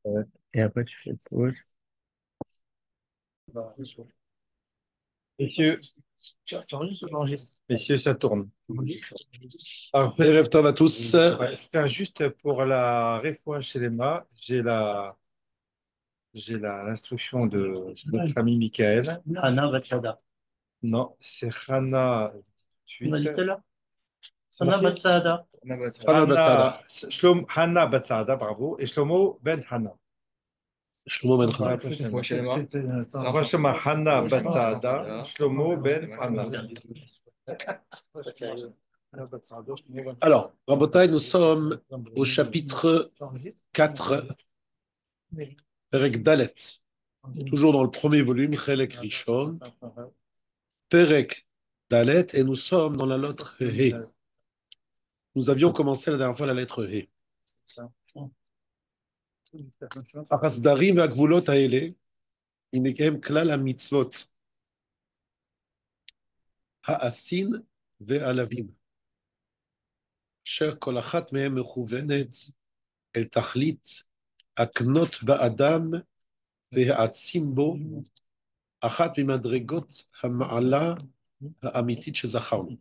Euh, Et après, tu fais pause. Messieurs, tu enregistres ou tu enregistres? Messieurs, ça tourne. Alors, Erev Tov à tous. ouais, faire juste pour la réfoua chez les mâts, j'ai l'instruction de notre ami Michael. Hana Batsada. Non, c'est Hana. On a dit tout à l'heure. Hana Batsada. Hana Batada. Hana Batsada, bravo. Et Shlomo Ben Hana. Shlomo Ben À Hana. la prochaine fois. La prochaine fois, Hana Batsada, Shlomo Ben Hana. Alors, Rabotai, nous sommes au chapitre 4, Perek Dalet. Toujours dans le premier volume, Chelek Rishon. Perek Dalet, et nous sommes dans la lettre He. Nous avions commencé la dernière fois la lettre He. Achasdarim ve'agvulot ha'ele, inekem klal ha'mitzvot, ha'asin ve'alavim. אשר כל אחת מהן מכוונת אל תכלית הקנות באדם והעצים בו אחת ממדרגות המעלה האמיתית שזכרנו,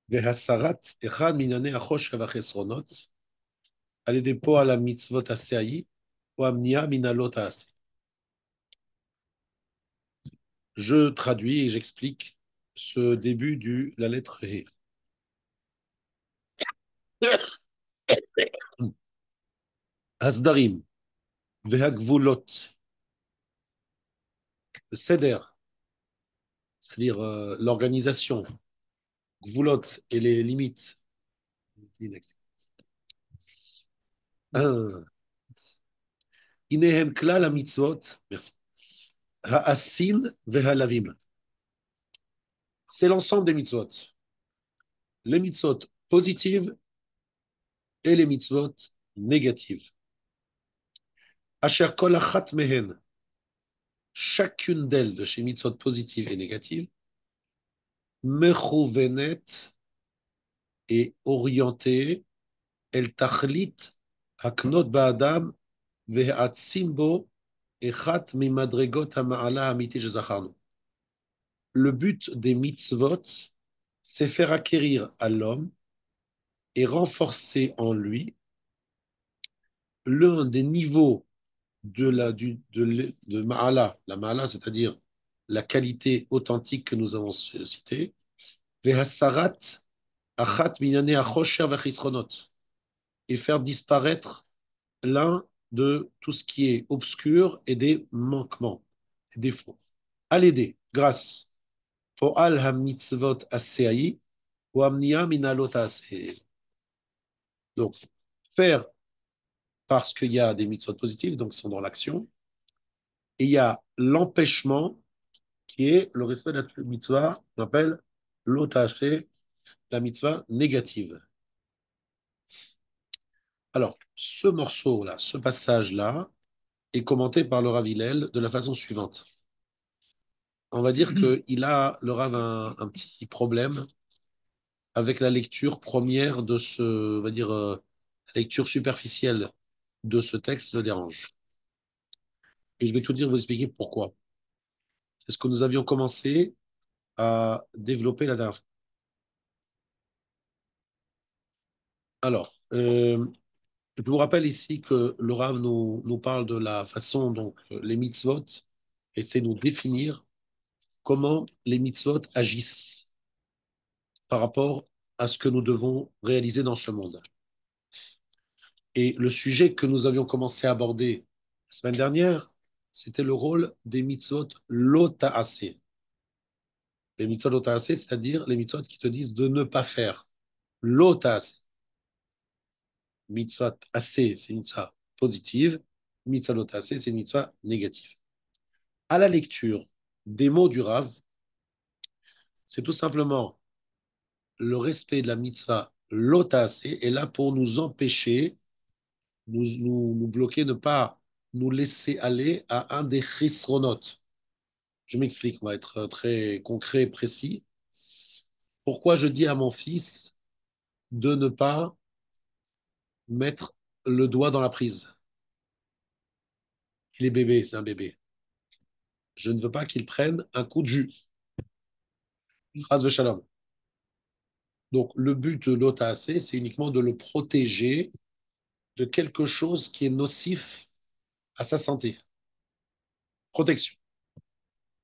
והסרת אחד מענייני החושך והחסרונות על ידי פועל המצוות עשאי או המניעה מנהלות העשה. Je traduis et j'explique ce début de la lettre He. הסדרים והגבולות, סדר, c'est-à-dire l'organisation, גבולות et les limites. הנה הם כלל המצוות, העשין והלווים. C'est l'ensemble des mitzvot. Les mitzvot positives et les mitzvot négatives. Asher kol achat mehen, chacune d'elles, de ces mitzvot positives et négatives, mechouvenet est orientée, el tachlit haknot ba'adam ve'atzim bo echat mimadregot ha'ma'ala ha'amiti shezacharnu. Le but des mitzvot, c'est faire acquérir à l'homme et renforcer en lui l'un des niveaux de Ma'ala, la Ma'ala, c'est-à-dire la qualité authentique que nous avons citée, Vehasarat Achat Minyane Achosher Vechisronot, et faire disparaître l'un de tout ce qui est obscur et des manquements, des défauts. À l'aider, grâce, Po'al HaMitzvot Aseaï, ou Amnia Minalot Aseh. Donc, faire parce qu'il y a des mitzvot positifs, donc ils sont dans l'action, et il y a l'empêchement qui est le respect de la mitzvah qu'on appelle l'otaché, la mitzvah négative. Alors, ce morceau-là, ce passage-là, est commenté par le Rav Hillel de la façon suivante. On va dire qu'il a, le Rav, un petit problème avec la lecture première de ce, on va dire, la lecture superficielle de ce texte le dérange. Et je vais tout dire, vous expliquer pourquoi. C'est ce que nous avions commencé à développer la dernière fois. Alors, je vous rappelle ici que le Rav nous parle de la façon dont les mitzvot essaient de nous définir comment les mitzvot agissent par rapport à ce que nous devons réaliser dans ce monde. Et le sujet que nous avions commencé à aborder la semaine dernière, c'était le rôle des mitzvot lota'aseh. Les mitzvot lota'aseh, c'est-à-dire les mitzvot qui te disent de ne pas faire. Lota'aseh. Mitzvot assez, c'est une mitzvah positive. Mitzvah lota'aseh, c'est une mitzvah négative. À la lecture des mots du Rav, c'est tout simplement le respect de la mitzvah lotase est là pour nous empêcher, nous bloquer, ne pas nous laisser aller à un des chisronotes. Je m'explique, on va être très concret et précis. Pourquoi je dis à mon fils de ne pas mettre le doigt dans la prise. Il est bébé, c'est un bébé. Je ne veux pas qu'il prenne un coup de jus. Chas shalom. Donc, le but de l'OTAC, c'est uniquement de le protéger de quelque chose qui est nocif à sa santé. Protection.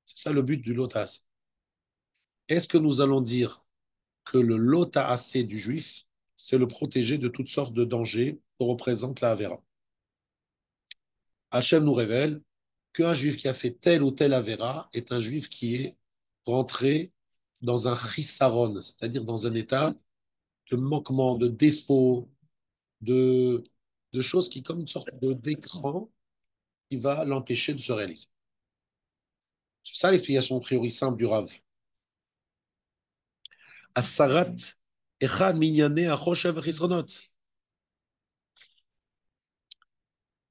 C'est ça le but du l'OTAC. Est-ce que nous allons dire que le l'OTAC du juif, c'est le protéger de toutes sortes de dangers que représente la Avera? Hachem nous révèle qu'un juif qui a fait telle ou telle Avera est un juif qui est rentré dans un chisaron, c'est-à-dire dans un état de manquement, de défaut, de, de choses qui, comme une sorte d'écran, qui va l'empêcher de se réaliser. C'est ça l'explication a priori simple du Rav. Asarat echad minyane achoshev chisronot.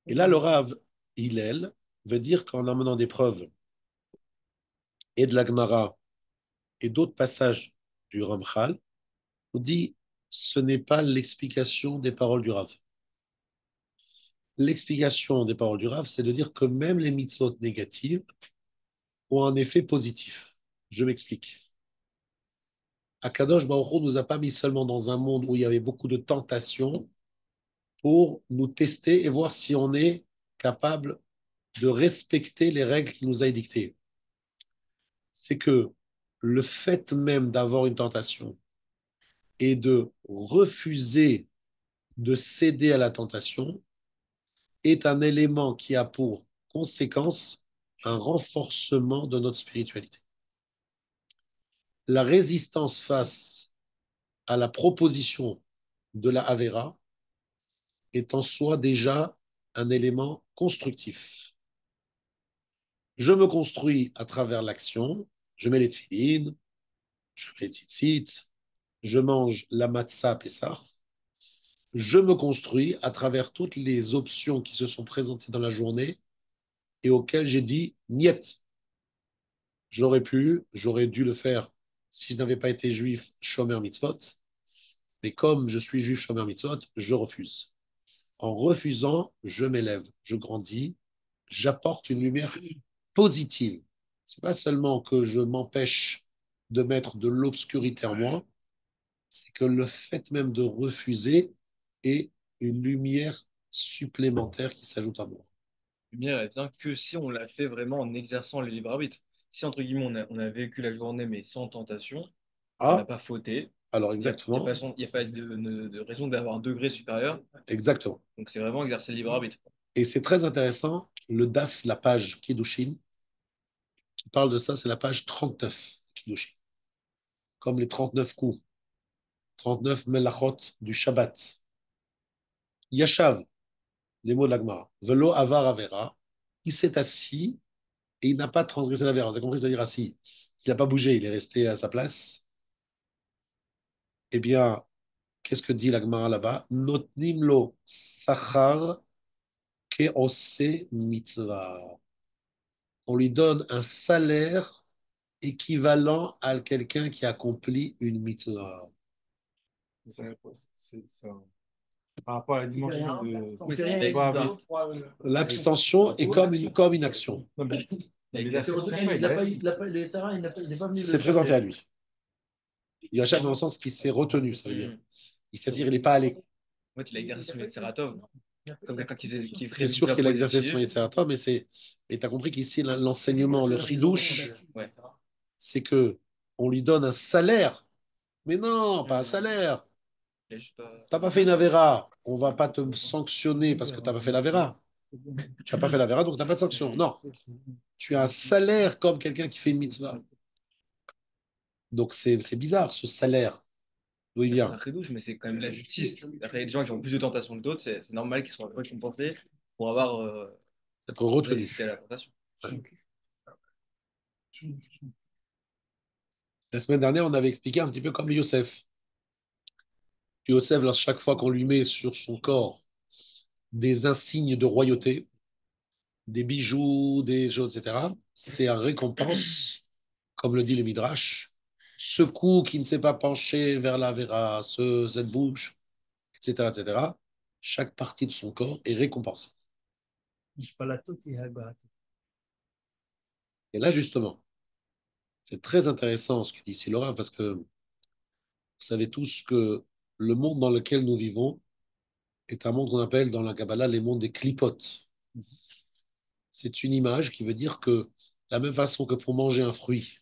Et là, le Rav Hillel veut dire qu'en amenant des preuves et de la Gemara et d'autres passages du Ramchal, on dit ce n'est pas l'explication des paroles du Rav. L'explication des paroles du Rav, c'est de dire que même les mitzvot négatives ont un effet positif. Je m'explique. Akadosh Baruch Hu nous a pas mis seulement dans un monde où il y avait beaucoup de tentations pour nous tester et voir si on est capable de respecter les règles qu'il nous a édictées. C'est que le fait même d'avoir une tentation et de refuser de céder à la tentation est un élément qui a pour conséquence un renforcement de notre spiritualité. La résistance face à la proposition de la Avera est en soi déjà un élément constructif. Je me construis à travers l'action, je mets les tefilines, je mets les tzitzit, je mange la matzah Pessah, je me construis à travers toutes les options qui se sont présentées dans la journée et auxquelles j'ai dit niet. J'aurais dû le faire si je n'avais pas été juif shomer mitzvot, mais comme je suis juif shomer mitzvot, je refuse. En refusant, je m'élève, je grandis, j'apporte une lumière positive. C'est pas seulement que je m'empêche de mettre de l'obscurité en moi, c'est que le fait même de refuser est une lumière supplémentaire qui s'ajoute à moi. Lumière, elle vient que si on l'a fait vraiment en exerçant le libre arbitre. Si, entre guillemets, on a vécu la journée, mais sans tentation, on n'a Ah, pas fauté. alors Il n'y a, y a exactement, pas, y a pas de raison d'avoir un degré supérieur. exactement. Donc, c'est vraiment exercer le libre arbitre. Et c'est très intéressant, le DAF, la page Kiddushin, qui parle de ça, c'est la page 39 Kiddushin. Comme les 39 coups, 39 melachot du Shabbat. Yashav, les mots de l'Agmara. Velo avar avera. Il s'est assis et il n'a pas transgressé la vera. Vous avez compris, c'est-à-dire assis. Il n'a pas bougé, il est resté à sa place. Eh bien, qu'est-ce que dit l'Agmara là-bas? Notnim lo sachar keose mitzvah. On lui donne un salaire équivalent à quelqu'un qui accomplit une mitzvah. C'est par rapport à la dimension de Oui, c'est libre bizarre. arbitre. L'abstention est comme une action. Non, mais là, c'est quoi? Il Il est n'a pas, assis. il n'est pas venu Ça le s'est présenté chercher. à lui. Il achète dans le sens qu'il s'est retenu, ça veut dire. Il s'est dit, il n'est pas allé. En fait, il a exercé son Yetzeratov. Comme quelqu'un qui ferait C'est une sûr mitzvah qu'il a pour les exercé son étudier. Yetzirah, mais tu as compris qu'ici, l'enseignement, le chidouche, Ouais. c'est que on lui donne un salaire. Mais non, pas un salaire. Il a juste pas. T'as pas fait une avéra. On va pas te sanctionner parce que t'as pas fait l'avéra. Tu n'as pas fait l'avéra, donc tu n'as pas de sanction. Non. Tu as un salaire comme quelqu'un qui fait une mitzvah. Donc c'est bizarre, ce salaire. D'où il C'est un vient? chidouche, mais c'est quand même la justice. Après, il y a des gens qui ont plus de tentation que d'autres. C'est normal qu'ils soient récompensés pour avoir Être retenu. résisté à la tentation. Ouais. La semaine dernière, on avait expliqué un petit peu comme Youssef. Youssef, chaque fois qu'on lui met sur son corps des insignes de royauté, des bijoux, des choses, etc., c'est un récompense, comme le dit le Midrash. Ce cou qui ne s'est pas penché vers la Vera, cette bouche, etc., etc., chaque partie de son corps est récompensée. Et là, justement, c'est très intéressant ce que dit ici Laura, parce que vous savez tous que le monde dans lequel nous vivons est un monde qu'on appelle dans la Kabbalah les mondes des clipotes. C'est une image qui veut dire que, de la même façon que pour manger un fruit,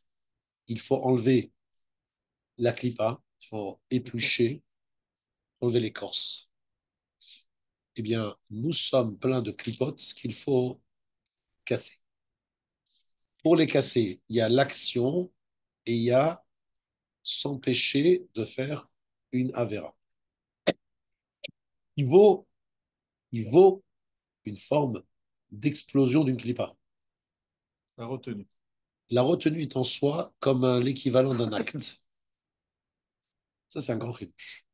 il faut enlever la clipa, il faut éplucher, enlever l'écorce. Eh bien, nous sommes pleins de clipotes qu'il faut casser. Pour les casser, il y a l'action et il y a s'empêcher de faire une avéra. Il vaut, il vaut une forme d'explosion d'une clipa. La retenue. La retenue est en soi comme l'équivalent d'un acte. Ça, c'est un grand chidouche.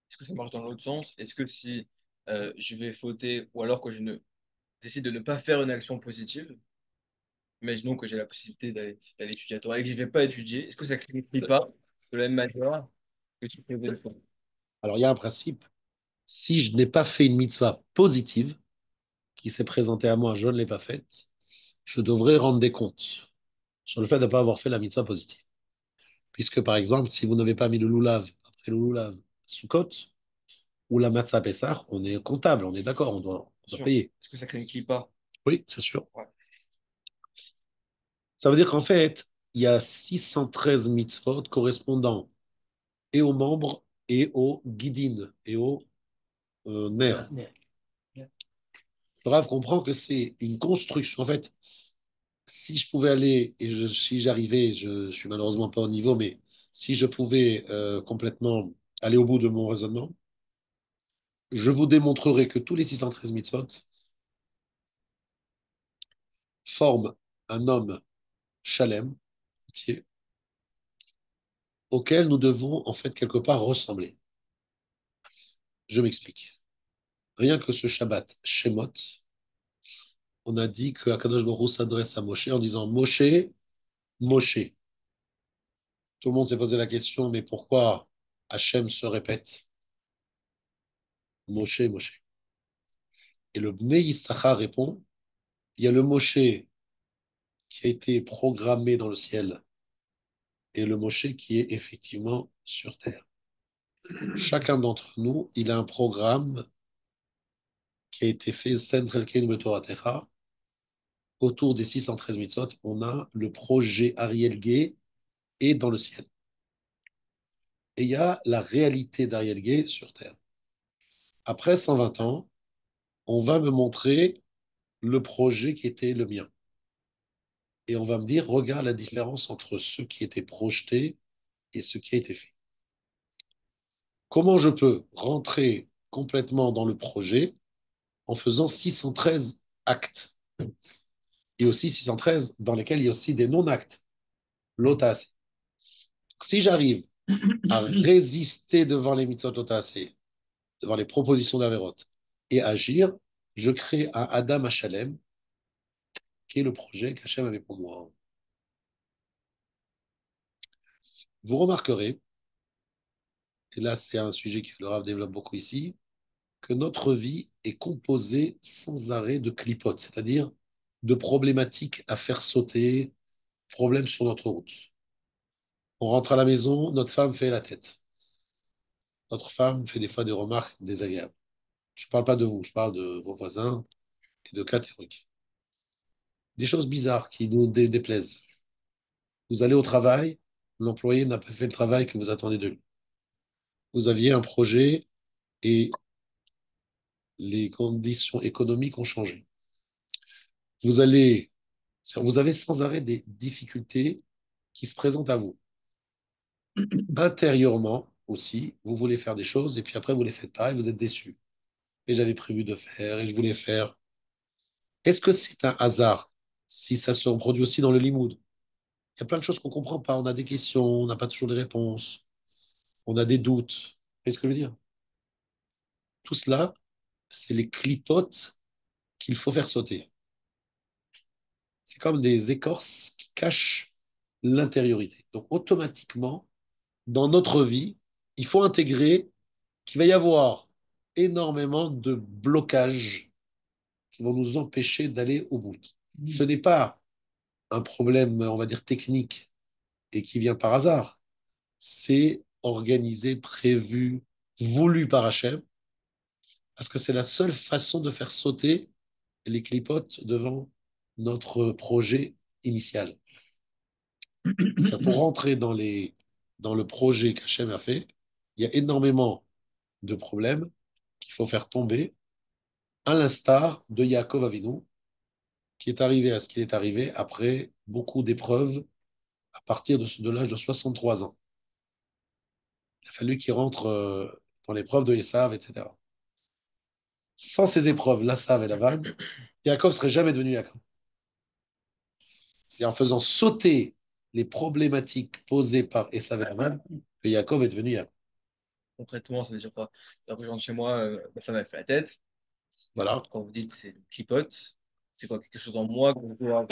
Est-ce que ça marche dans l'autre sens? Est-ce que si je vais fauter ou alors que je ne décide de ne pas faire une action positive, imaginons que j'ai la possibilité d'aller étudier à Torah et que je ne vais pas étudier, est-ce que ça ne crée pas de la même manière que tu faisais une fois? Alors, il y a un principe. Si je n'ai pas fait une mitzvah positive qui s'est présentée à moi, je ne l'ai pas faite, je devrais rendre des comptes sur le fait de ne pas avoir fait la mitzvah positive. Puisque, par exemple, si vous n'avez pas mis le loulav après le loulav Sukkot ou la matzah Pessah, on est comptable, on est d'accord, on doit Sûr. payer. Est-ce que ça crée une clipa? Oui, c'est sûr. Ouais. Ça veut dire qu'en fait, il y a 613 mitzvot correspondant et aux membres et aux guidines et aux nerfs. Le Rav comprend que c'est une construction. En fait, si je pouvais aller, et si j'arrivais, je ne suis malheureusement pas au niveau, mais si je pouvais complètement aller au bout de mon raisonnement, je vous démontrerai que tous les 613 mitzvot forment un homme shalem, entier, auquel nous devons en fait quelque part ressembler. Je m'explique. Rien que ce Shabbat, Shemot, on a dit que Akadosh Baruch Hu s'adresse à Moshe en disant Moshe, Moshe. Tout le monde s'est posé la question, mais pourquoi Hachem se répète Moshe, Moshe? Et le Bnei Yissachar répond il y a le Moshe qui a été programmé dans le ciel et le Moshe qui est effectivement sur terre. Chacun d'entre nous, il a un programme qui a été fait autour des 613 mitzvot. On a le projet Ariel Gay et dans le ciel. Et il y a la réalité d'Ariel Gay sur terre. Après 120 ans, on va me montrer le projet qui était le mien. Et on va me dire, regarde la différence entre ce qui était projeté et ce qui a été fait. Comment je peux rentrer complètement dans le projet en faisant 613 actes et aussi 613 dans lesquels il y a aussi des non-actes, l'otas. Si j'arrive à résister devant les mitzvot otas, devant les propositions d'Averot et agir, je crée un Adam Hachalem qui est le projet qu'Hachem avait pour moi. Vous remarquerez, et là c'est un sujet que le Rav développe beaucoup ici, que notre vie est composée sans arrêt de clipotes, c'est-à-dire de problématiques à faire sauter, problèmes sur notre route. On rentre à la maison, notre femme fait la tête. Notre femme fait des fois des remarques désagréables. Je ne parle pas de vous, je parle de vos voisins et de cas théoriques. Des choses bizarres qui nous déplaisent. Vous allez au travail, l'employé n'a pas fait le travail que vous attendez de lui. Vous aviez un projet et les conditions économiques ont changé. Vous allez, vous avez sans arrêt des difficultés qui se présentent à vous. Intérieurement aussi, vous voulez faire des choses et puis après vous les faites pas et vous êtes déçu. Et j'avais prévu de faire et je voulais faire. Est-ce que c'est un hasard si ça se reproduit aussi dans le limoud? Il y a plein de choses qu'on ne comprend pas. On a des questions, on n'a pas toujours des réponses, on a des doutes. Qu'est-ce que je veux dire? Tout cela, c'est les clipotes qu'il faut faire sauter. C'est comme des écorces qui cachent l'intériorité. Donc automatiquement, dans notre vie, il faut intégrer qu'il va y avoir énormément de blocages qui vont nous empêcher d'aller au bout. Ce n'est pas un problème, on va dire, technique et qui vient par hasard. C'est organisé, prévu, voulu par Hachem, parce que c'est la seule façon de faire sauter les clipotes devant notre projet initial. Pour rentrer dans le projet qu'Hachem a fait, il y a énormément de problèmes qu'il faut faire tomber, à l'instar de Yaakov Avinu, qui est arrivé à ce qu'il est arrivé après beaucoup d'épreuves à partir de l'âge de 63 ans. Il a fallu qu'il rentre dans l'épreuve de Esav, etc. Sans ces épreuves, l'Assav et la vanne, Yaakov ne serait jamais devenu Yaakov. C'est en faisant sauter les problématiques posées par Esav et la vanne que Yaakov est devenu Yaakov. Concrètement, ça veut dire quoi? Alors que je rentre chez moi, ma femme, elle fait la tête. Voilà. Quand vous dites c'est une clipote, c'est quoi? Quelque chose en moi que je dois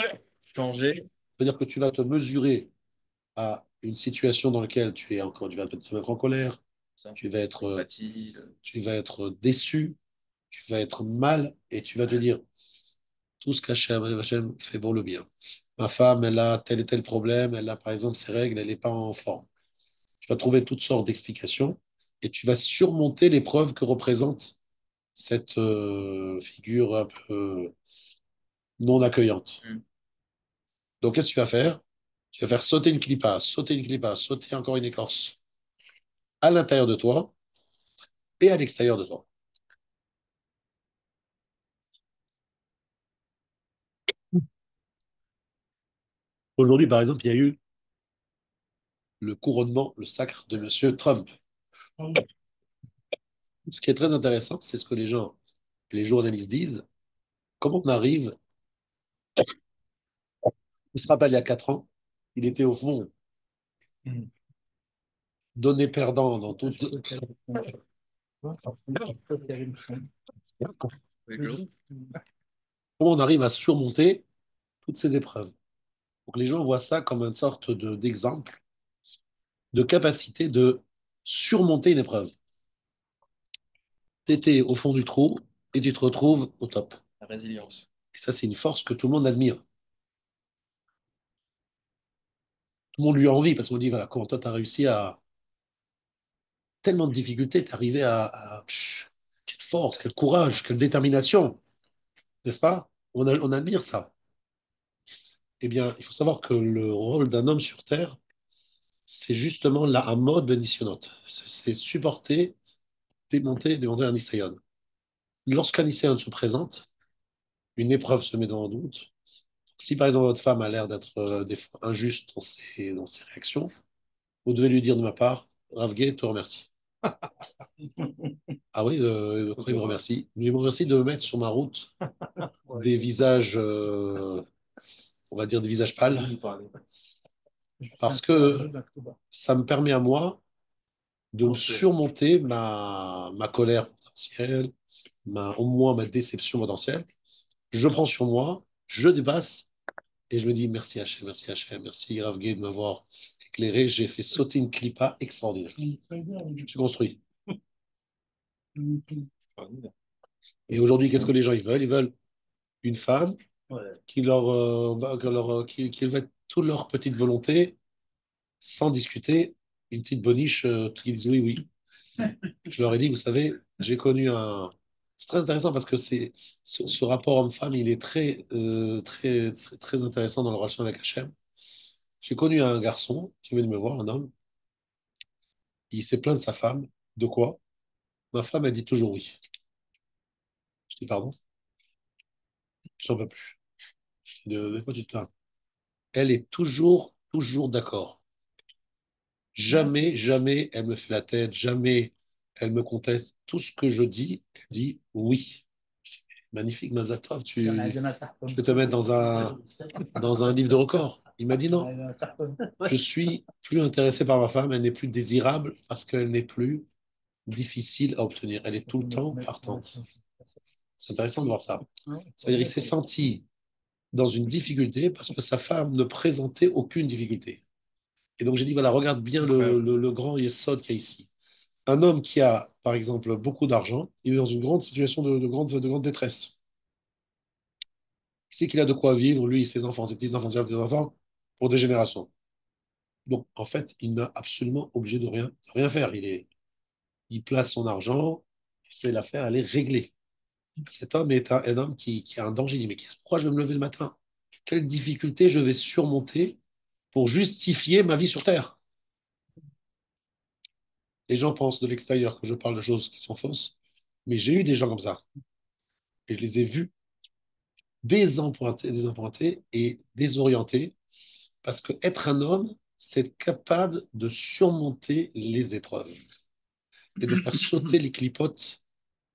changer? C'est-à-dire que tu vas te mesurer à une situation dans laquelle tu vas te mettre en colère, Ça, tu vas être, empathie, tu vas être déçu, tu vas être mal et tu vas te dire tout ce qu'Hachem fait pour le bien. Ma femme, elle a tel et tel problème, elle a par exemple ses règles, elle n'est pas en forme. Tu vas trouver toutes sortes d'explications et tu vas surmonter l'épreuve que représente cette figure un peu non accueillante. Donc, qu'est-ce que tu vas faire? Tu vas faire sauter une clipa, sauter une clipa, sauter encore une écorce à l'intérieur de toi et à l'extérieur de toi. Aujourd'hui, par exemple, il y a eu le couronnement, le sacre de Monsieur Trump. Ce qui est très intéressant, c'est ce que les journalistes disent. Comment on arrive, il se rappelle il y a 4 ans, il était au fond donné perdant dans toute. Comment on arrive à surmonter toutes ces épreuves? Donc les gens voient ça comme une sorte d'exemple de capacité de surmonter une épreuve. Tu étais au fond du trou et tu te retrouves au top. la résilience. Et ça, c'est une force que tout le monde admire. Tout le monde lui envie parce qu'on dit, voilà, comment toi, tu as réussi à tellement de difficultés, tu es arrivé quelle force, quel courage, quelle détermination, n'est-ce pas? On admire ça. Eh bien, il faut savoir que le rôle d'un homme sur Terre, c'est justement là, un mode bénissionnote. C'est supporter, démonter un Nisayon. Lorsqu'un Nisayon se présente, une épreuve se met en doute. Si par exemple votre femme a l'air d'être des fois injuste dans ses réactions, vous devez lui dire de ma part, Rav Gay te remercie. Ah oui, il me remercie. Il me remercie de me mettre sur ma route des visages, on va dire des visages pâles, parce que ça me permet à moi de surmonter ma colère potentielle, au moins ma déception potentielle. Je prends sur moi, je dépasse et je me dis merci Hachem, merci Hachem, merci Rav Gay de m'avoir éclairé. J'ai fait sauter une clipa extraordinaire. Je suis construit. Et aujourd'hui, qu'est-ce que les gens ils veulent? Ils veulent une femme qui va toute leur petite volonté sans discuter, une petite boniche qui disent oui, oui. Je leur ai dit, vous savez, j'ai connu un. C'est très intéressant parce que ce rapport homme-femme, il est très intéressant dans la relation avec Hachem. J'ai connu un garçon qui venait me voir, un homme, il s'est plaint de sa femme. De quoi? Ma femme, elle dit toujours oui. Je dis, pardon? J'en peux plus. De quoi tu te plains? Elle est toujours d'accord. Jamais, jamais elle me fait la tête, jamais elle me conteste. Tout ce que je dis, elle dit oui. Magnifique, Mazatov, je vais te mettre dans un livre de record. Il m'a dit non. Je suis plus intéressé par ma femme, elle n'est plus désirable parce qu'elle n'est plus difficile à obtenir. Elle est tout le temps partante. C'est intéressant de voir ça. C'est-à-dire, il s'est senti dans une difficulté parce que sa femme ne présentait aucune difficulté. Et donc, j'ai dit, voilà, regarde bien le grand Yesod qu'il y a ici. Un homme qui a, par exemple, beaucoup d'argent, il est dans une grande situation de grande détresse. Il sait qu'il a de quoi vivre, lui, ses enfants, ses petits-enfants, ses petits-enfants, pour des générations. Donc, en fait, il n'a absolument obligé de rien faire. Il place son argent, c'est l'affaire, elle est réglée. Cet homme est un homme qui a un danger. Il dit, mais pourquoi je vais me lever le matin? Quelle difficulté je vais surmonter pour justifier ma vie sur Terre? Les gens pensent de l'extérieur que je parle de choses qui sont fausses, mais j'ai eu des gens comme ça. Et je les ai vus désappointés et désorientés, parce que être un homme, c'est être capable de surmonter les épreuves et de faire sauter les clipotes,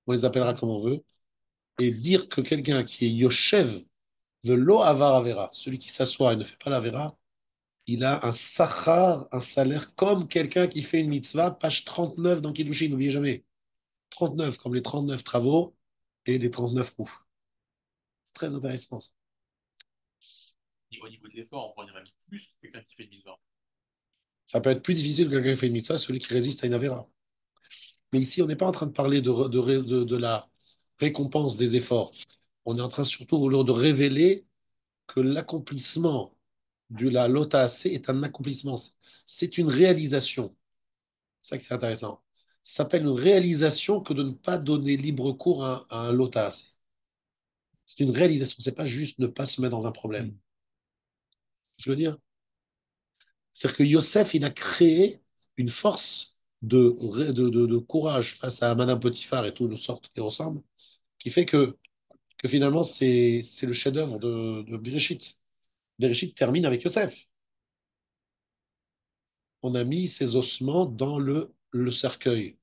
on les appellera comme on veut, et dire que quelqu'un qui est Yoshev velo avar avera, celui qui s'assoit et ne fait pas la vera, il a un sachar, un salaire comme quelqu'un qui fait une mitzvah, page 39 dans Kiddushin, n'oubliez jamais. 39, comme les 39 travaux et les 39 coups. C'est très intéressant. Et au niveau de l'effort, on pourrait dire même plus que quelqu'un qui fait une mitzvah. Ça peut être plus difficile que quelqu'un qui fait une mitzvah, celui qui résiste à une avera. Mais ici, on n'est pas en train de parler de la récompense des efforts. On est en train surtout de révéler que l'accomplissement de la lota AC est un accomplissement. C'est une réalisation. C'est ça qui est intéressant. Ça s'appelle une réalisation que de ne pas donner libre cours à un lota AC. C'est une réalisation. C'est pas juste ne pas se mettre dans un problème. Je veux dire, c'est-à-dire que Yosef, il a créé une force de courage face à Madame Potiphar et toutes sortes qui ressemblent, qui fait que finalement, c'est le chef-d'œuvre de Bereshit. Bereshit termine avec Yosef. On a mis ses ossements dans le cercueil.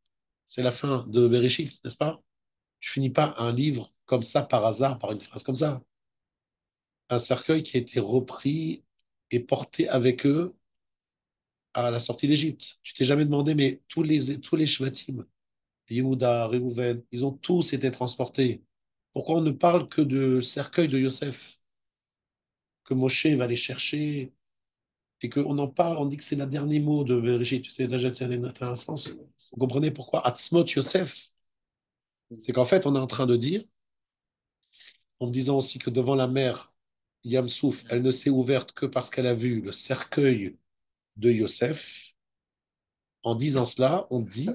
C'est la fin de Bereshit, n'est-ce pas? Tu finis pas un livre comme ça par hasard, par une phrase comme ça. Un cercueil qui a été repris et porté avec eux à la sortie d'Égypte. Tu t'es jamais demandé, mais tous les Shvatim, Yehuda, Reuven, ils ont tous été transportés. Pourquoi on ne parle que de cercueil de Yosef, que Moshe va aller chercher, et qu'on en parle, on dit que c'est le dernier mot de Bereshit. Tu sais, déjà, tu as un sens. Vous comprenez pourquoi Atzmot Yosef? C'est qu'en fait, on est en train de dire, en disant aussi que devant la mer, Yamsouf, elle ne s'est ouverte que parce qu'elle a vu le cercueil de Yosef. En disant cela, on dit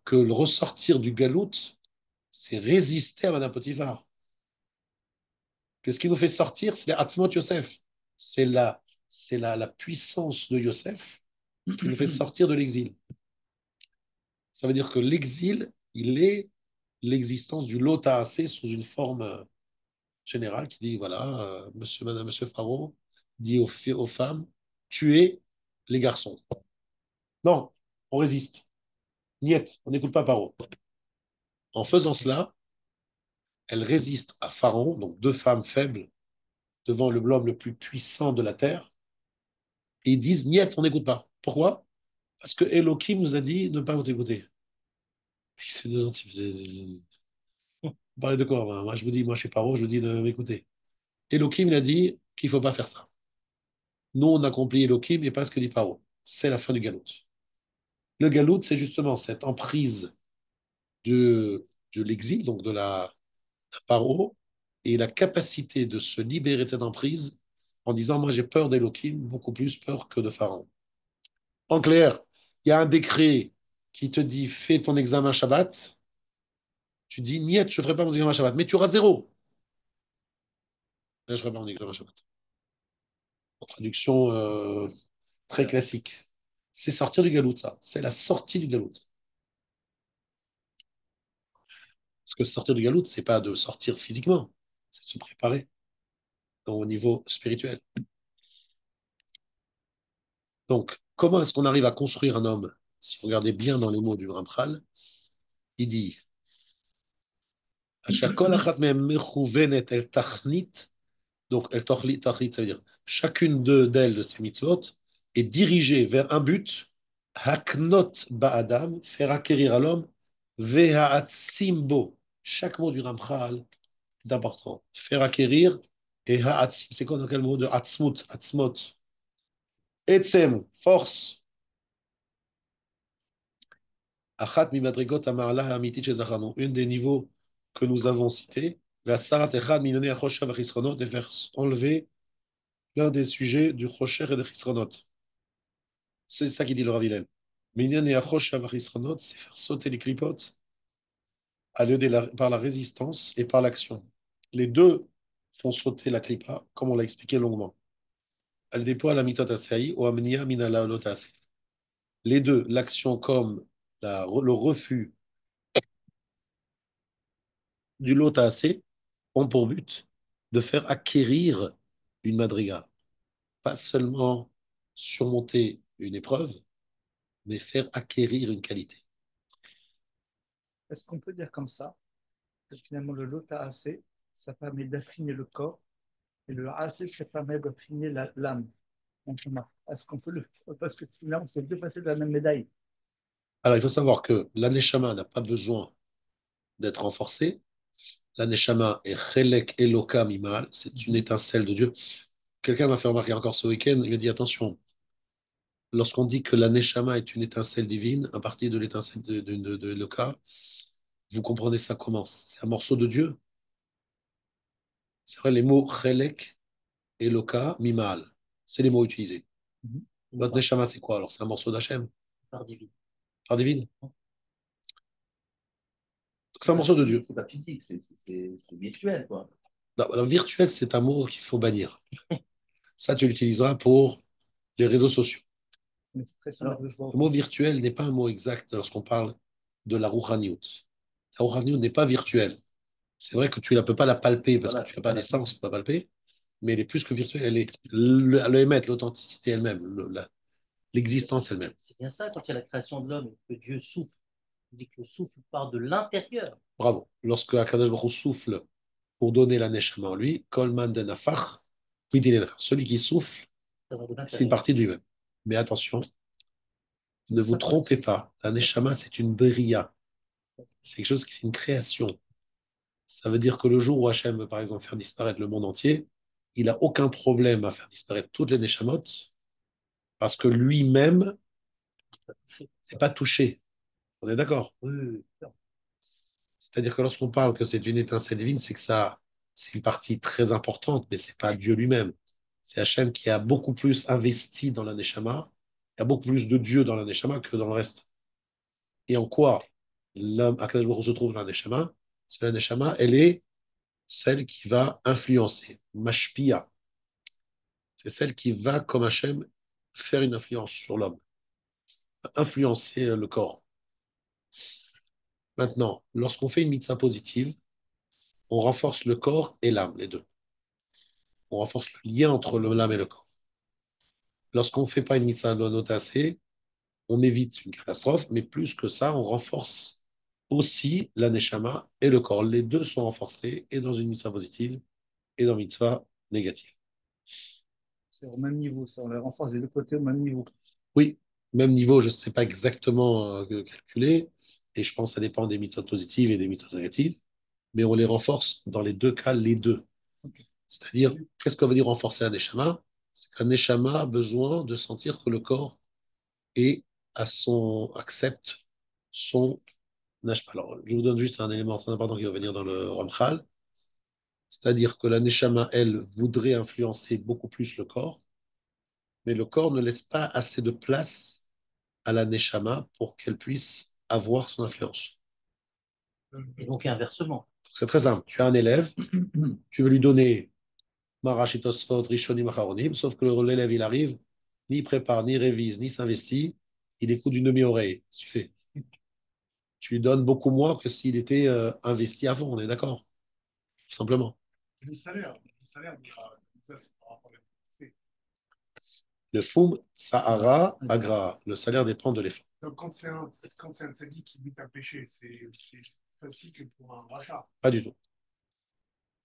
que le ressortir du galout, c'est résister à Madame Potiphar. Que ce qui nous fait sortir, c'est l'Atzmot Yosef. C'est la puissance de Yosef qui nous fait sortir de l'exil. Ça veut dire que l'exil, il est l'existence du lota assez sous une forme générale qui dit, voilà, monsieur, madame, monsieur Pharaon dit aux femmes, tuez les garçons. Non, on résiste. Niet, on n'écoute pas Pharaon. En faisant cela, elle résiste à Pharaon, donc deux femmes faibles, devant l'homme le plus puissant de la terre, et ils disent, niet, on n'écoute pas. Pourquoi? Parce que Elohim nous a dit de ne pas vous écouter. C'est des gentils. Vous parlez de quoi? Moi, je vous dis, moi, je suis Pharaon, je vous dis de m'écouter. Elohim, il a dit qu'il ne faut pas faire ça. Nous, on accomplit Elohim et pas ce que dit Pharaon. C'est la fin du galout. Le galout, c'est justement cette emprise de l'exil, donc de Paro, et la capacité de se libérer de cette emprise en disant, moi j'ai peur d'Elohim, beaucoup plus peur que de Pharaon. En clair, il y a un décret qui te dit, fais ton examen Shabbat, tu dis, niet, je ne ferai pas mon examen Shabbat, mais tu auras zéro. Là, je ne ferai pas mon examen Shabbat. En traduction très classique. C'est sortir du galout, ça. C'est la sortie du galout. Parce que sortir du galout, c'est pas de sortir physiquement, c'est de se préparer au niveau spirituel. Donc, comment est-ce qu'on arrive à construire un homme? Si vous regardez bien dans les mots du Ramchal, il dit donc tachnit, ça veut dire chacune d'elles, de ces mitzvot, est dirigée vers un but, haknot ba'adam, faire acquérir à l'homme, ve'ha'atzimbo. Chaque mot du Ramchal est important. Faire acquérir et ha'atzim. C'est quoi dans quel mot de atzmut, atzmot? Etzem, force. Achat mi madrigot amarla hamitit shezachanu. Une des niveaux que nous avons cités. La sarat echad minane achosha v'chisronot, de faire enlever l'un des sujets du chosher et de chisronot. C'est ça qui dit le Rav Hillel. Minane achosha v'chisronot, c'est faire sauter les clipotes par la résistance et par l'action. Les deux font sauter la clipa, comme on l'a expliqué longuement. Elle déploie la mitot asei ou amnia minala lotas. Les deux, l'action comme le refus du lotas, ont pour but de faire acquérir une madriga. Pas seulement surmonter une épreuve, mais faire acquérir une qualité. Est-ce qu'on peut dire comme ça que finalement le lota AC, ça permet d'affiner le corps et le AC, ça permet d'affiner l'âme? Est-ce qu'on peut le. Parce que finalement, c'est deux facettes de la même médaille. Alors, il faut savoir que l'aneshama n'a pas besoin d'être renforcé. L'aneshama est chelek eloka mimal, c'est une étincelle de Dieu. Quelqu'un m'a fait remarquer encore ce week-end, il m'a dit attention, lorsqu'on dit que la Neshama est une étincelle divine, à partir de l'étincelle de Eloka, vous comprenez ça comment? C'est un morceau de Dieu. C'est vrai, les mots Chelek, Eloka, Mimal, c'est les mots utilisés. Votre Neshama, c'est quoi alors? C'est un morceau d'Hachem? Par divine. Par divine? Donc c'est un morceau de Dieu. C'est pas physique, c'est virtuel, quoi. Non, alors, virtuel, c'est un mot qu'il faut bannir. Ça, tu l'utiliseras pour les réseaux sociaux. Alors, le mot virtuel n'est pas un mot exact lorsqu'on parle de la Rouhaniout. La Rouhaniout n'est pas virtuelle. C'est vrai que tu ne peux pas la palper parce que tu n'as pas l'essence pour la palper, mais elle est plus que virtuelle. Elle est l'émettre, l'authenticité elle-même, l'existence elle-même. C'est bien ça, quand il y a la création de l'homme, que Dieu souffle. Il dit que le souffle part de l'intérieur. Bravo. Lorsque Akadosh Baruch Hu souffle pour donner la neshama en lui, Kolman denafach, celui qui souffle, c'est une partie de lui-même. Mais attention, ne vous trompez pas. La neshama, c'est une beria. C'est quelque chose qui, c'est une création. Ça veut dire que le jour où Hachem veut, par exemple, faire disparaître le monde entier, il n'a aucun problème à faire disparaître toutes les neshamot parce que lui-même n'est pas touché. On est d'accord? Oui. C'est-à-dire que lorsqu'on parle que c'est une étincelle divine, c'est que ça, c'est une partie très importante, mais c'est pas Dieu lui-même. C'est Hachem qui a beaucoup plus investi dans la neshama, il y a beaucoup plus de Dieu dans la neshama que dans le reste. Et en quoi l'homme, Akadosh Baruch Hu, se trouve dans la neshama? C'est la neshama, elle est celle qui va influencer, mashpia. C'est celle qui va, comme Hachem, faire une influence sur l'homme, influencer le corps. Maintenant, lorsqu'on fait une mitzvah positive, on renforce le corps et l'âme, les deux. On renforce le lien entre l'âme et le corps. Lorsqu'on ne fait pas une mitzvah notacée, on évite une catastrophe, mais plus que ça, on renforce aussi la neshama et le corps. Les deux sont renforcés, et dans une mitzvah positive, et dans une mitzvah négative. C'est au même niveau, ça. On les renforce des deux côtés au même niveau. Oui, même niveau, je ne sais pas exactement calculer, et je pense que ça dépend des mitzvahs positives et des mitzvahs négatives, mais on les renforce dans les deux cas, les deux. C'est-à-dire, qu'est-ce qu'on veut dire renforcer un neshama? C'est qu'un neshama a besoin de sentir que le corps accepte son neshama. Alors, je vous donne juste un élément très important qui va venir dans le Ramchal, c'est-à-dire que la neshama, elle, voudrait influencer beaucoup plus le corps, mais le corps ne laisse pas assez de place à la neshama pour qu'elle puisse avoir son influence. Et donc, inversement. C'est très simple. Tu as un élève, tu veux lui donner Marachitosfot, Rishonim, Acharonim, sauf que l'élève, il arrive, ni prépare, ni révise, ni s'investit, il écoute d'une demi-oreille. Qu'est-ce que tu fais? Tu lui donnes beaucoup moins que s'il était investi avant, on est d'accord? Tout simplement. Le salaire, ça, c'est par rapport à la. Le Foum, Sahara, Agra. Le salaire dépend de l'effort. Donc, quand c'est un tzaddik qui lutte un péché, c'est facile que pour un rachat. Pas du tout.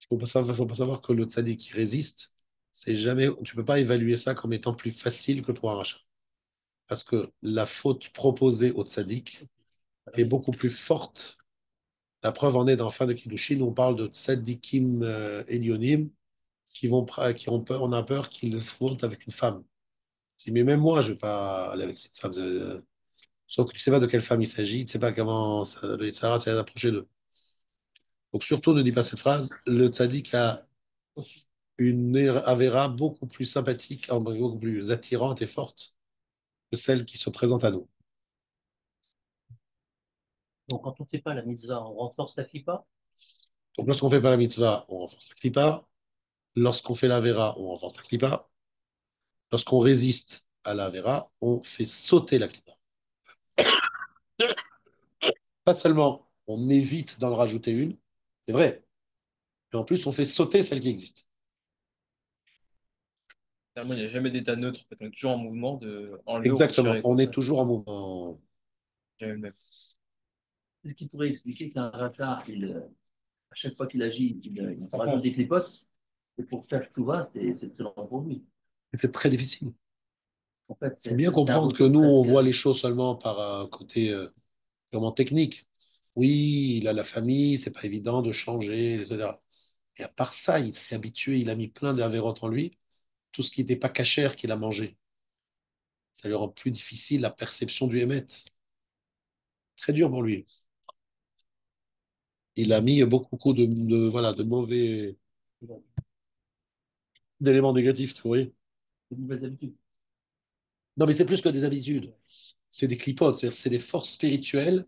Faut pas savoir que le tzaddik qui résiste, c'est jamais, tu peux pas évaluer ça comme étant plus facile que pour un rachat. Parce que la faute proposée au tzaddik est beaucoup plus forte. La preuve en est dans la fin de Kiddushin, où on parle de tzaddikim elionim qui ont peur, on a peur qu'ils font avec une femme. Je dis, mais même moi, je vais pas aller avec cette femme. Sauf que tu ne sais pas de quelle femme il s'agit, tu ne sais pas comment le Yitzhara s'est approché d'eux. Donc surtout, ne dis pas cette phrase. Le tzaddik a une Avera beaucoup plus sympathique, beaucoup plus attirante et forte que celle qui se présente à nous. Donc, quand on ne fait pas la mitzvah, on renforce la clipa. Donc lorsqu'on fait pas la mitzvah, on renforce la clipa. Lorsqu'on fait la vera, on renforce la clipa. Lorsqu'on résiste à la vera, on fait sauter la clipa. Pas seulement on évite d'en rajouter une, c'est vrai, mais en plus on fait sauter celle qui existe. Clairement, il n'y a jamais d'état neutre. En fait, on est toujours en mouvement de enlever ou Exactement, retirer, on quoi. est toujours en mouvement. Jamais le même. Ce qui pourrait expliquer qu'un rata, à chaque fois qu'il agit, il rajoute des clipotes. Et pour faire tout va, c'est très long pour lui. C'est très difficile. En fait, Il faut bien c'est un comprendre que retour nous, on presque. voit les choses seulement par un côté purement technique. Oui, il a la famille, c'est pas évident de changer, etc. Et à part ça, il s'est habitué, il a mis plein d'avérotes en lui, tout ce qui n'était pas cachère qu'il a mangé. Ça lui rend plus difficile la perception du Hémet. Très dur pour lui. Il a mis beaucoup voilà, de mauvais d'éléments négatifs, tu vois. De nouvelles habitudes. Non, mais c'est plus que des habitudes. C'est des clipotes, c'est-à-dire c'est des forces spirituelles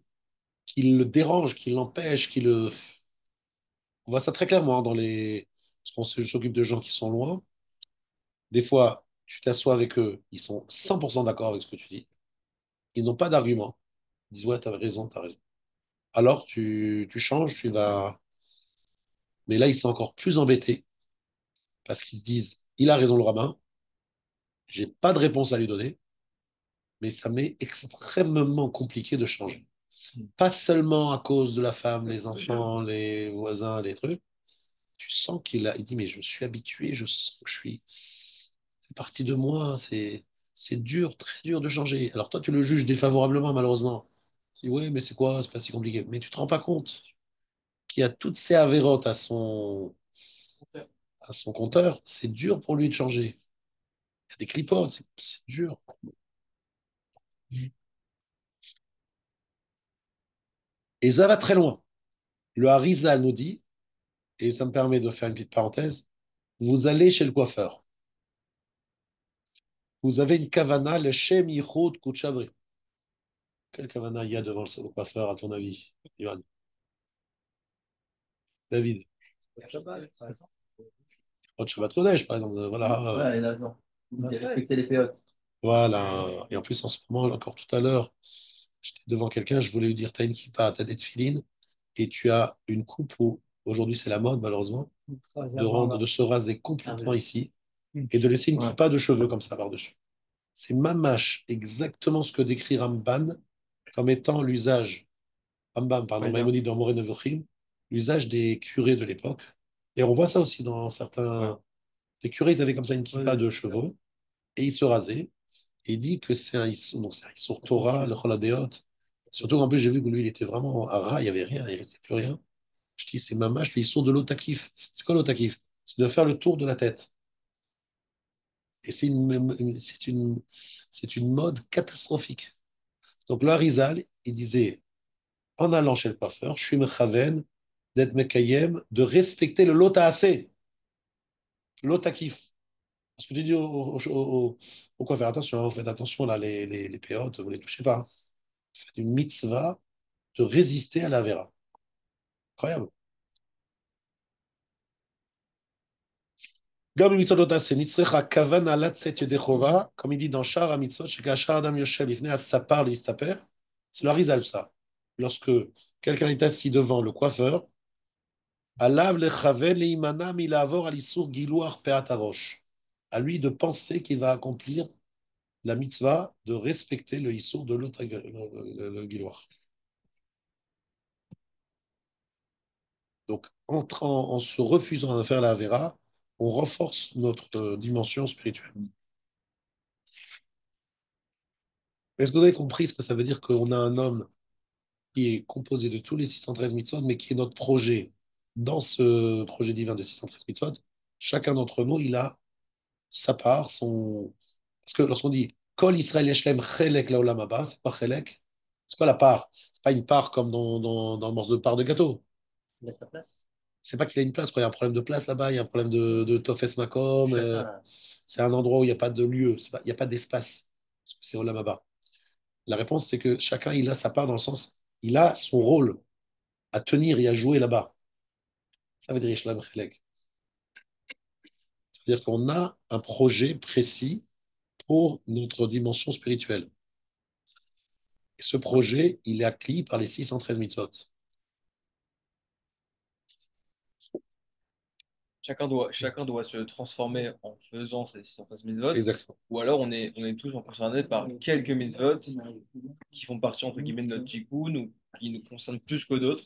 qui le dérangent, qui l'empêchent, qui le. On voit ça très clairement dans les. Parce qu'on s'occupe de gens qui sont loin. Des fois, tu t'assois avec eux, ils sont 100% d'accord avec ce que tu dis. Ils n'ont pas d'argument. Ils disent, ouais, t'as raison, t'as raison. Alors, tu changes, tu vas. Mais là, ils sont encore plus embêtés parce qu'ils se disent, il a raison le rabbin, j'ai pas de réponse à lui donner, mais ça m'est extrêmement compliqué de changer. Pas seulement à cause de la femme, les enfants, les voisins, les trucs. Tu sens il dit, mais je me suis habitué, je sens que je suis, c'est partie de moi, c'est dur, très dur de changer. Alors toi, tu le juges défavorablement, malheureusement. Tu dis, ouais, mais c'est quoi, c'est pas si compliqué. Mais tu te rends pas compte qu'il y a toutes ces avérotes à son compteur, c'est dur pour lui de changer. Il y a des clipotes, c'est dur. Et ça va très loin. Le Harizal nous dit, et ça me permet de faire une petite parenthèse, vous allez chez le coiffeur. Vous avez une kavana, le Shem Yichud Kutchabri. Quelle kavana il y a devant le coiffeur, à ton avis, Yohan? David? Shabbat, par exemple. Au Shabbat Kodesh, par exemple. Voilà. Ouais, il a raison. Il dit respecter les péotes. Voilà. Et en plus, en ce moment, encore tout à l'heure, j'étais devant quelqu'un, je voulais lui dire, t'as une kippa, t'as des tefilines, et tu as une coupe où, aujourd'hui c'est la mode, malheureusement, de se raser complètement ici, et de laisser une Ouais. kippa de cheveux comme ça par-dessus. C'est mamache, exactement ce que décrit Ramban comme étant l'usage, Rambam, pardon, Ouais, bien. Maïmonide dans Moré Nevuchim, l'usage des curés de l'époque. Et on voit ça aussi dans certains. Les curés, ils avaient comme ça une kippa de cheveux, et ils se rasaient. Et il dit que c'est un Issour, donc c'est un Issour Torah, le Choladeot. Surtout qu'en plus, j'ai vu que lui, il était vraiment à ras, il n'y avait rien, il ne restait plus rien. Je dis, c'est mamache, le Issour de l'Otakif. C'est quoi l'Otakif? C'est de faire le tour de la tête. Et c'est une mode catastrophique. Donc, le Harizal, il disait, en allant chez le coiffeur, je suis mechaven, d'être mekayem, de respecter le lotaase, lotakif. Parce que tu dis au coiffeur, attention, hein, faites attention, là, les péotes, vous ne les touchez pas. Faites une mitzvah de résister à la vera. Incroyable. גם במצוות לא תעשה, נצטרך כוונה לצאת ידי חובה, comme il dit dans שאר המצוות, שכאשר אדם יושב לפני הספר להסתפר, c'est le Harizal ça. Lorsque quelqu'un est assis devant le coiffeur, עליו לכוון להימנע מלעבור על איסור גילוח פאת הראש. À lui de penser qu'il va accomplir la mitzvah de respecter le issour de le gilouach. Donc, en se refusant à faire la vera, on renforce notre dimension spirituelle. Est-ce que vous avez compris ce que ça veut dire qu'on a un homme qui est composé de tous les 613 mitzvot, mais qui est notre projet dans ce projet divin de 613 mitzvot? Chacun d'entre nous, il a sa part, son. Parce que lorsqu'on dit Kol Israël Yeshlem Chelek Laolam Haba, c'est pas Chelek, C'est quoi la part? C'est pas une part comme dans le morceau de part de gâteau. Il a sa place. C'est pas qu'il a une place, quoi. Il y a un problème de place là-bas, il y a un problème de Tofes Makom. Chacun, C'est un endroit où il n'y a pas de lieu, il n'y a pas d'espace. C'est Olam Haba. La réponse, c'est que chacun, il a sa part dans le sens, il a son rôle à tenir et à jouer là-bas. Ça veut dire Ishlam Chelek. C'est-à-dire qu'on a un projet précis pour notre dimension spirituelle. Et ce projet, il est acquis par les 613 mitzvot. Chacun doit se transformer en faisant ces 613 mitzvot, Exactement. ou alors on est tous concernés par quelques mitzvot qui font partie, entre guillemets, de notre tikkun ou qui nous concernent plus que d'autres.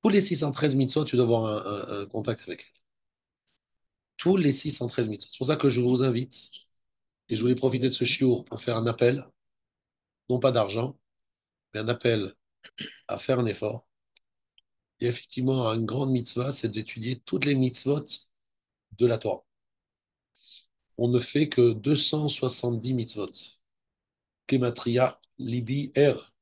Tous les 613 mitzvot, tu dois avoir un contact avec eux. Tous les 613 mitzvot. C'est pour ça que je vous invite, et je voulais profiter de ce chiour pour faire un appel, non pas d'argent, mais un appel à faire un effort. Et effectivement, une grande mitzvah, c'est d'étudier toutes les mitzvot de la Torah. On ne fait que 270 mitzvot. Gematria, Libi, R.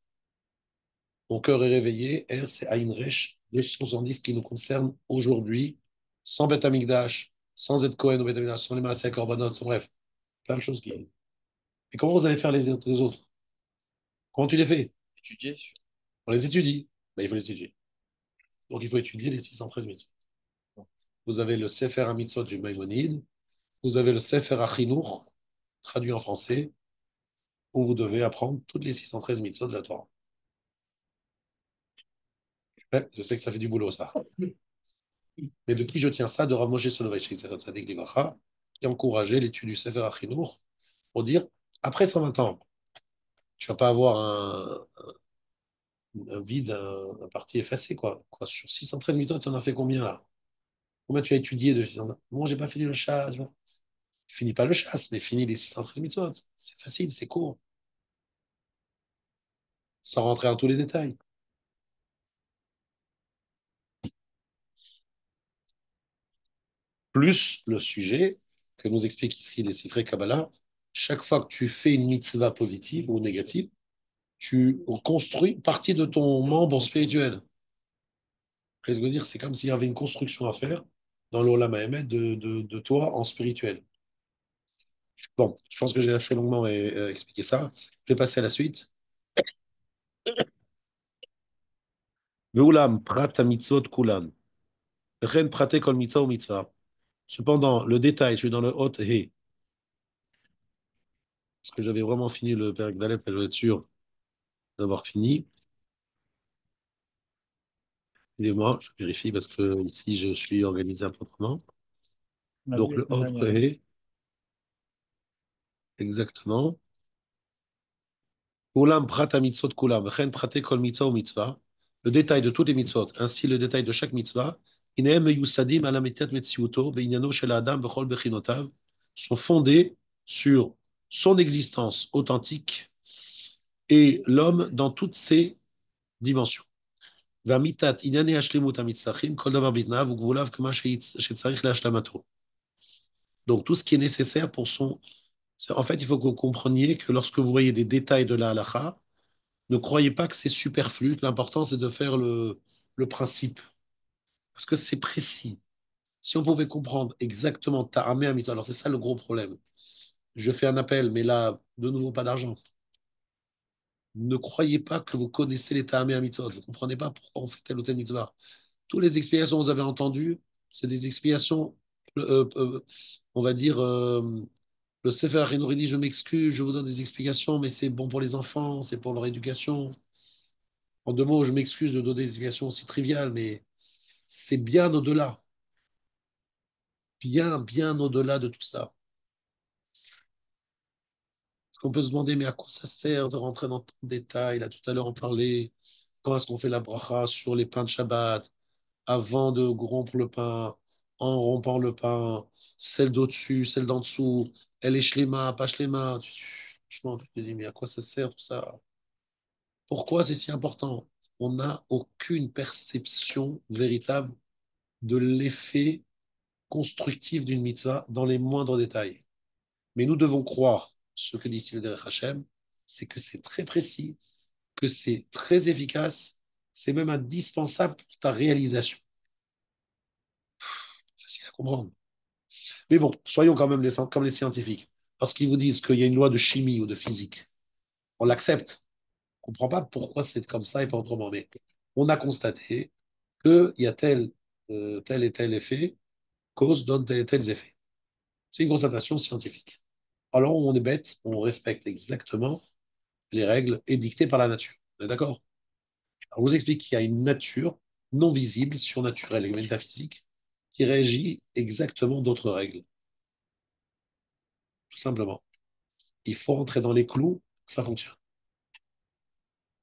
Mon cœur est réveillé. R, c'est Aïn Resh, 270 qui nous concerne aujourd'hui, sans Beth Amikdash, sans être Cohen au Beth Amikdash, sans les Maaseh Korbanot, bref, plein de choses qui. Et comment vous allez faire les autres? Comment tu les fais? Étudier. On les étudie. Ben, il faut les étudier. Donc il faut étudier les 613 mitzvot. Vous avez le Sefer HaMitzvot du Maïmonide, vous avez le Sefer HaChinour, traduit en français, où vous devez apprendre toutes les 613 mitzvot de la Torah. Ouais, je sais que ça fait du boulot, ça. Mais de qui je tiens ça? De Rav Moshe Soloveitchik, Tzadik Livracha, qui encourageait l'étude du Sefer HaChinour pour dire, après 120 ans, tu vas pas avoir un vide, un parti effacé, quoi. Sur 613 mitzvot, tu en as fait combien, là? Combien tu as étudié de 613? Moi, j'ai pas fini le chasse. Finis pas le chasse, mais finis les 613 mitzvot. C'est facile, c'est court. Sans rentrer dans tous les détails. Plus le sujet que nous explique ici les Sifrei Kabbalah, chaque fois que tu fais une mitzvah positive ou négative, tu construis partie de ton membre spirituel. Qu'est-ce que je veux dire? C'est comme s'il y avait une construction à faire dans l'Olam Haemet de toi en spirituel. Bon, je pense que j'ai assez longuement expliqué ça. Je vais passer à la suite. Ve'ulam prat mitzvot kulan. Ren prate kol mitzvah ou mitzvah. Cependant, le détail, je suis dans le hot he. Parce que j'avais vraiment fini le Père d'Aleph, je vais être sûr d'avoir fini. Et moi, je vérifie parce que ici, je suis organisé un peu autrement. On a Donc, vu la le semaine autre dernière. est exactement. Kulam prata mitzvot kulam, chen prate kol mitzvah ou mitzvah. Le détail de toutes les mitzvot, ainsi le détail de chaque mitzvah. Inehem yusadim ala mitat metziuto, ve'inyano shel adam bechol bechinotav, sont fondés sur son existence authentique et l'homme dans toutes ses dimensions. והמיתת ענייני השלמות המצטרכים, כל דבר בתנאיו וגבוליו כמה שצריך להשלמתו. Donc, tout ce qui est nécessaire pour son. En fait, il faut que vous compreniez que lorsque vous voyez des détails de la halakha, ne croyez pas que c'est superflu, que l'important, c'est de faire le principe. Parce que c'est précis. Si on pouvait comprendre exactement Ta'amé à mitzvah, alors c'est ça le gros problème. Je fais un appel, mais là, de nouveau, pas d'argent. Ne croyez pas que vous connaissez les Ta'amé à mitzvah. Vous ne comprenez pas pourquoi on fait tel ou tel mitzvah. Toutes les explications que vous avez entendues, c'est des explications, on va dire, le Sefer Hachinour, il dit, je m'excuse, je vous donne des explications, mais c'est bon pour les enfants, c'est pour leur éducation. En deux mots, je m'excuse de donner des explications aussi triviales, mais c'est bien au-delà de tout ça. Parce qu'on peut se demander, mais à quoi ça sert de rentrer dans tant de détails? Là, tout à l'heure, on parlait, quand est-ce qu'on fait la bracha sur les pains de Shabbat, avant de rompre le pain, en rompant le pain, celle d'au-dessus, celle d'en dessous, elle est shlema, pas shlema. Franchement, tu te dis, mais à quoi ça sert tout ça? Pourquoi c'est si important? On n'a aucune perception véritable de l'effet constructif d'une mitzvah dans les moindres détails. Mais nous devons croire ce que dit Sylvain Hachem, c'est que c'est très précis que c'est très efficace, c'est même indispensable pour ta réalisation. Facile à comprendre. Mais bon, soyons quand même comme les scientifiques. Parce qu'ils vous disent qu'il y a une loi de chimie ou de physique. On l'accepte. On ne comprend pas pourquoi c'est comme ça et pas autrement. Mais on a constaté qu'il y a tel et tel effet, cause donne tel et tel effet. C'est une constatation scientifique. Alors on est bête, on respecte exactement les règles édictées par la nature. On est d'accord? Alors, on vous explique qu'il y a une nature non visible, surnaturelle et métaphysique qui régit exactement d'autres règles, tout simplement. Il faut rentrer dans les clous, ça fonctionne.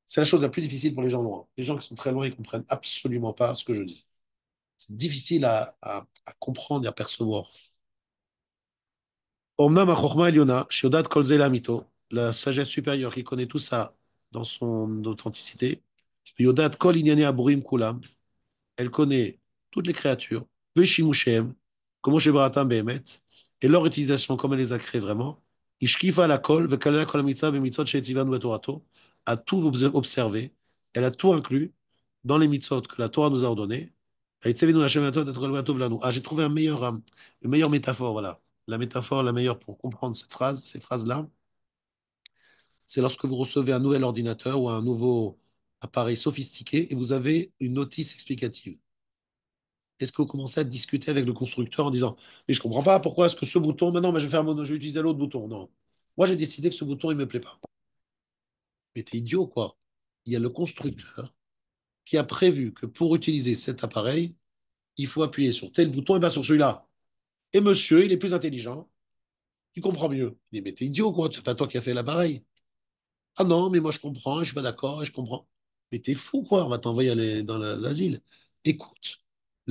C'est la chose la plus difficile pour les gens loin. Les gens qui sont très loin, ils ne comprennent absolument pas ce que je dis. C'est difficile à comprendre et à percevoir. Omnam achokma eliona, shiodat kol ze lamito, la sagesse supérieure qui connaît tout ça dans son authenticité, yodat kol inyane aburim kulam, elle connaît toutes les créatures, veshimushem, comment shebaratam behemet, et leur utilisation, comme elle les a créées vraiment, ishkifa la kol, vekalela kol mitzvah bemitzvot she'etzivanu betorato, a tout observé, elle a tout inclus dans les mitzvot que la Torah nous a ordonnées. Ah, j'ai trouvé une meilleure métaphore, voilà. La métaphore la meilleure pour comprendre cette phrase, ces phrases-là, c'est lorsque vous recevez un nouvel ordinateur ou un nouveau appareil sophistiqué et vous avez une notice explicative. Est-ce que vous commencez à discuter avec le constructeur en disant, mais je comprends pas pourquoi est-ce que ce bouton, maintenant, mais je vais utiliser l'autre bouton. Non. Moi, j'ai décidé que ce bouton, il me plaît pas. Mais t'es idiot, quoi. Il y a le constructeur qui a prévu que pour utiliser cet appareil, il faut appuyer sur tel bouton et pas sur celui-là. Et monsieur, il est plus intelligent, il comprend mieux. Il dit, mais t'es idiot, quoi. C'est pas toi qui as fait l'appareil. Ah non, mais moi, je comprends, je suis pas d'accord, je comprends. Mais t'es fou, quoi. On va t'envoyer dans l'asile. Écoute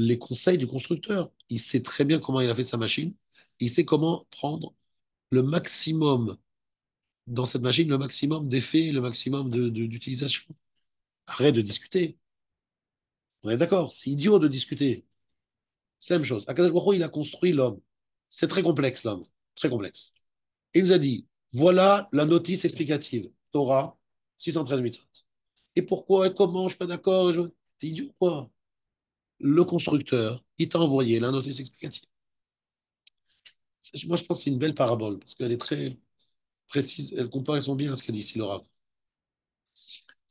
les conseils du constructeur. Il sait très bien comment il a fait sa machine. Il sait comment prendre le maximum dans cette machine, le maximum d'effets, le maximum d'utilisation. Arrête de discuter. On est d'accord, c'est idiot de discuter. C'est la même chose. Akadosh Baruch Hu, il a construit l'homme. C'est très complexe, l'homme. Très complexe. Et il nous a dit, voilà la notice explicative. Torah, 613 mitzvot. Et pourquoi et comment, je suis pas d'accord. T'es idiot, quoi. Le constructeur, il t'a envoyé la notice explicative. Moi, je pense que c'est une belle parabole, parce qu'elle est très précise, elle correspond bien à ce que dit ici le Rav.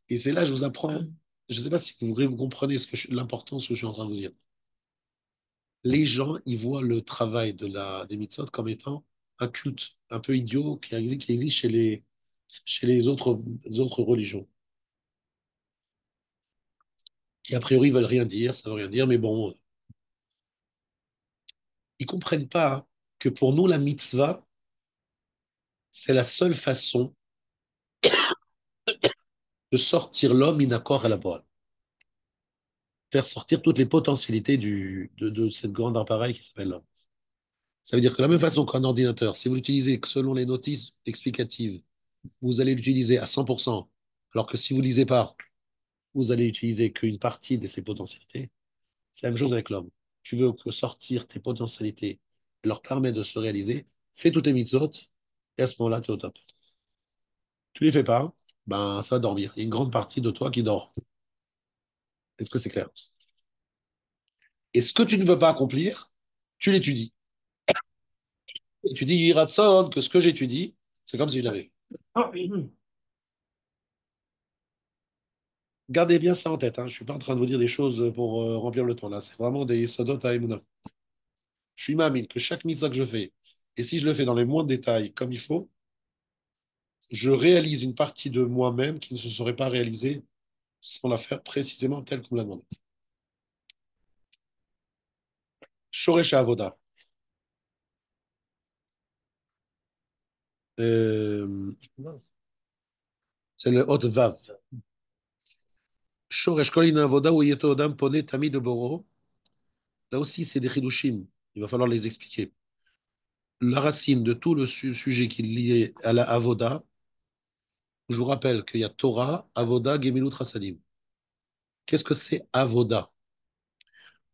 Et c'est là que je vous apprends, je ne sais pas si vous comprenez l'importance que je suis en train de vous dire. Les gens, ils voient le travail des mitzvot comme étant un culte un peu idiot qui existe chez les autres religions, qui a priori veulent rien dire, ça veut rien dire, mais bon, ils comprennent pas hein, que pour nous, la mitzvah, c'est la seule façon de sortir l'homme inaccord à la parole, faire sortir toutes les potentialités de cette grande appareil qui s'appelle l'homme. Ça veut dire que de la même façon qu'un ordinateur, si vous l'utilisez que selon les notices explicatives, vous allez l'utiliser à 100%, alors que si vous ne lisez pas, vous allez utiliser qu'une partie de ses potentialités. C'est la même chose avec l'homme. Tu veux que sortir tes potentialités leur permettre de se réaliser, fais toutes tes mitzvot, et à ce moment-là, tu es au top. Tu les fais pas, ben ça va dormir. Il y a une grande partie de toi qui dort. Est-ce que c'est clair? Et ce que tu ne peux pas accomplir, tu l'étudies. Et tu dis, Yiratson, que ce que j'étudie, c'est comme si je l'avais. Gardez bien ça en tête. Hein. Je ne suis pas en train de vous dire des choses pour remplir le temps là. C'est vraiment des Yesodot à Emouna. Je suis mamine que chaque mitzvah que je fais, et si je le fais dans les moindres détails comme il faut, je réalise une partie de moi-même qui ne se serait pas réalisée sans la faire précisément telle qu'on me l'a demandé. Shoresh Avoda. Euh, c'est le Hot Vav. Shoresh Kolina Avoda ou Yeto Odam Pone Tami de Boro. Là aussi, c'est des chidushim. Il va falloir les expliquer. La racine de tout le sujet qui est lié à la Avoda, je vous rappelle qu'il y a Torah, Avoda, Gemilut Hasadim. Qu'est-ce que c'est Avoda?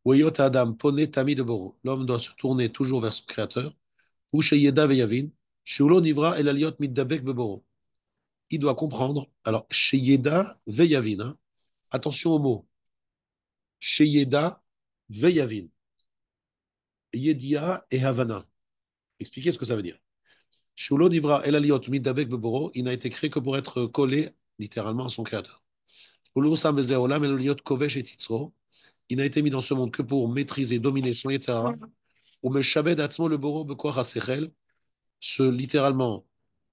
Weyot Adam, Pone Tami de Boro. L'homme doit se tourner toujours vers son créateur. Ou chez Yeda Veyavin, chez Ulo Nivra El Aliot Middabek Beboro. il doit comprendre. Alors, chez Yeda, Veyavin, hein. Attention aux mots. Chez Yeda, Veyavin. Yedia et Havana. Expliquez ce que ça veut dire. Shulo Divra El Aliot Midabek Beboro, il n'a été créé que pour être collé littéralement à son créateur. Ulu Sam Beze Olam El Aliot Kovesh et Titzro, il n'a été mis dans ce monde que pour maîtriser, dominer son Yetzara. Ou Meshabed Atzmo le Boro Bekoach HaSechel, littéralement,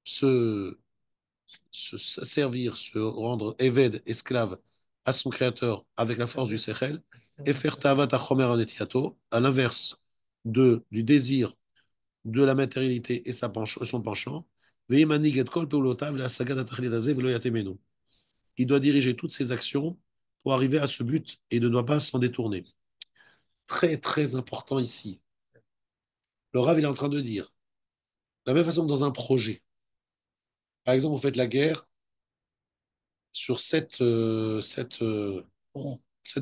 se, se servir, se rendre Eved, esclave à son créateur avec la force du Sechel, et faire Tavat Achomer Anetiato, à l'inverse du désir de la matérialité et son penchant. Il doit diriger toutes ses actions pour arriver à ce but et ne doit pas s'en détourner. Très, très important ici. Le Rav, il est en train de dire, de la même façon que dans un projet, par exemple, vous faites la guerre sur sept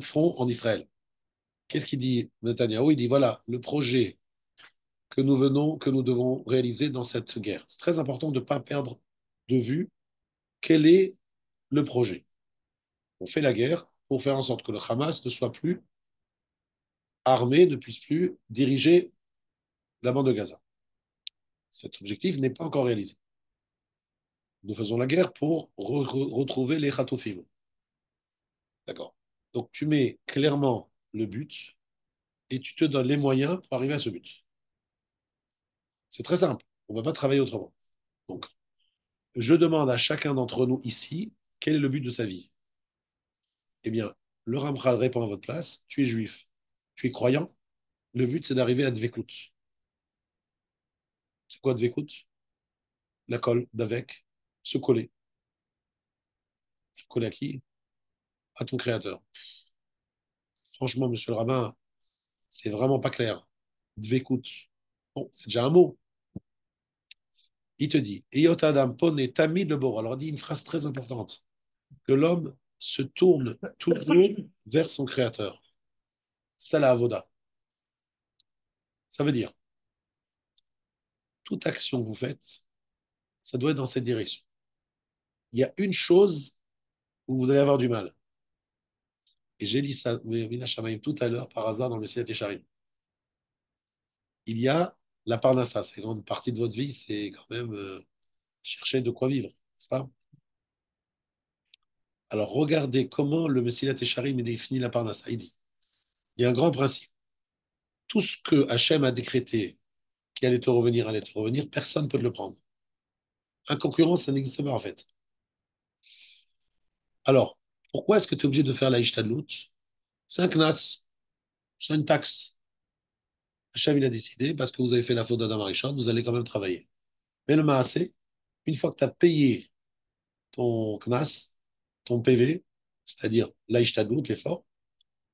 fronts en Israël. Qu'est-ce qu'il dit, Netanyahou? Il dit, voilà, le projet que nous devons réaliser dans cette guerre. C'est très important de ne pas perdre de vue quel est le projet. On fait la guerre pour faire en sorte que le Hamas ne soit plus armé, ne puisse plus diriger la bande de Gaza. Cet objectif n'est pas encore réalisé. Nous faisons la guerre pour retrouver les Khatofim. D'accord. Donc tu mets clairement le but et tu te donnes les moyens pour arriver à ce but. C'est très simple. On ne va pas travailler autrement. Donc, je demande à chacun d'entre nous ici quel est le but de sa vie. Eh bien, le Ramchal répond à votre place. Tu es juif. Tu es croyant. Le but, c'est d'arriver à Dvekut. C'est quoi Dvekut? La colle, d'avec, se coller. Se coller à qui? À ton créateur. Franchement, monsieur le rabbin, c'est vraiment pas clair. Dvekut. Bon, c'est déjà un mot. Il te dit, Eyot Adam pone tamid le bor. Alors, il dit une phrase très importante, que l'homme se tourne toujours vers son créateur. C'est ça la avoda. Ça veut dire, toute action que vous faites, ça doit être dans cette direction. Il y a une chose où vous allez avoir du mal. Et j'ai dit ça, Mina Shamaim, tout à l'heure, par hasard, dans le Messilat Yesharim. Il y a la parnassa. C'est une grande partie de votre vie, c'est quand même chercher de quoi vivre, n'est-ce pas? Alors, regardez comment le Messilat Yesharim définit la parnassa. Il dit, il y a un grand principe. Tout ce que Hachem a décrété qui allait te revenir, personne ne peut te le prendre. Un concurrent, ça n'existe pas en fait. Alors, pourquoi est-ce que tu es obligé de faire la Ishtadlout? C'est un knas, c'est une taxe. Hachem, il a décidé, parce que vous avez fait la faute d'Adam Arishon, vous allez quand même travailler. Mais le Maasé, une fois que tu as payé ton knas, ton PV, c'est-à-dire la Ishtadlout, l'effort,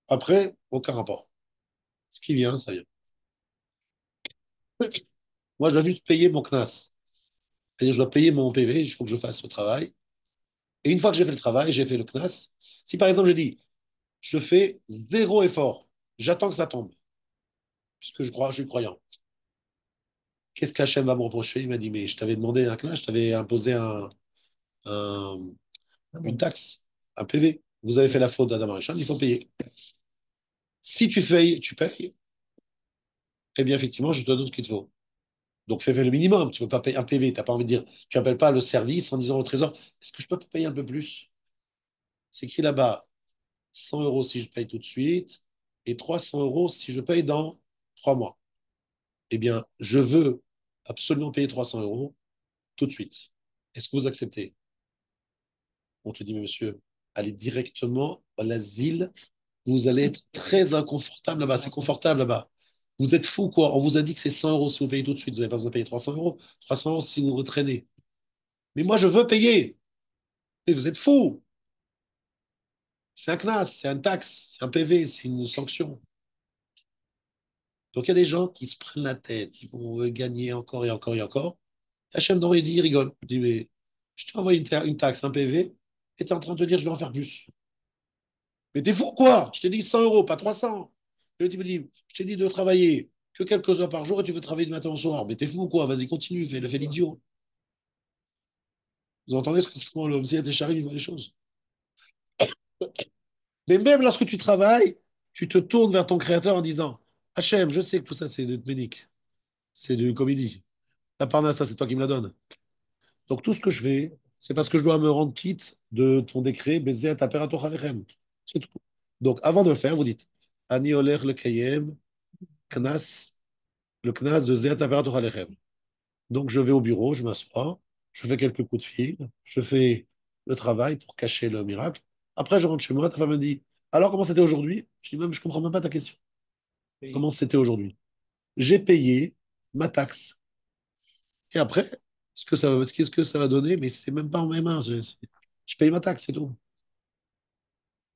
après, aucun rapport. Ce qui vient, ça vient. Moi, je dois juste payer mon knas. C'est-à-dire, je dois payer mon PV, il faut que je fasse le travail. Et une fois que j'ai fait le travail, j'ai fait le knas. Si par exemple, je dis, je fais zéro effort, j'attends que ça tombe, puisque je suis croyant. Qu'est-ce qu'Hachem va me reprocher? Il m'a dit, mais je t'avais demandé un knas, je t'avais imposé un- une taxe, un PV. Vous avez fait la faute d'Adam Arishon, il faut payer. Si tu payes, eh bien, effectivement, je te donne ce qu'il te faut. Donc, fais le minimum. Tu ne peux pas payer un PV. Tu n'as pas envie de dire, tu n'appelles pas le service en disant au trésor, est-ce que je peux payer un peu plus? C'est écrit là-bas, 100 euros si je paye tout de suite et 300 euros si je paye dans 3 mois. Eh bien, je veux absolument payer 300 euros tout de suite. Est-ce que vous acceptez? On te dit, mais monsieur, allez directement à l'asile. Vous allez être très inconfortable là-bas. C'est confortable là-bas. Vous êtes fou, quoi. On vous a dit que c'est 100 euros si vous payez tout de suite. Vous n'avez pas besoin de payer 300 euros. 300 euros si vous retraînez. Mais moi, je veux payer. Et vous êtes fou. C'est un CNAS, c'est un taxe, c'est un PV, c'est une sanction. Donc, il y a des gens qui se prennent la tête. Ils vont gagner encore et encore et encore. Hachem d'envoyer dit, il rigole. Il dit, mais je t'ai envoyé une taxe, un PV, et tu es en train de te dire, je vais en faire plus. Mais t'es fou, quoi? Je t'ai dit 100 euros, pas 300. Je t'ai dit de travailler que quelques heures par jour et tu veux travailler du matin au soir. Mais t'es fou, quoi? Vas-y, continue, fais l'idiot. Vous entendez ce que c'est comment le Messiah Técharim, il voit les choses. Mais même lorsque tu travailles, tu te tournes vers ton créateur en disant, Hachem, je sais que tout ça, c'est de ménique, c'est de comédie. La parnassa, c'est toi qui me la donnes. Donc tout ce que je fais, c'est parce que je dois me rendre quitte de ton décret, Bezet Aperator Alechem. C'est tout. Donc avant de le faire, vous dites, Ani Oler le Kayem, Knas, le Knas de Zet Aperator Alechem. Donc je vais au bureau, je m'assois, je fais quelques coups de fil, je fais le travail pour cacher le miracle. Après, je rentre chez moi, ta femme me dit, alors comment c'était aujourd'hui? Je dis, même, je comprends même pas ta question. Et Comment c'était aujourd'hui? J'ai payé ma taxe. Et après, qu'est-ce que ça va donner? Mais c'est même pas en mes mains. Je paye ma taxe, c'est tout.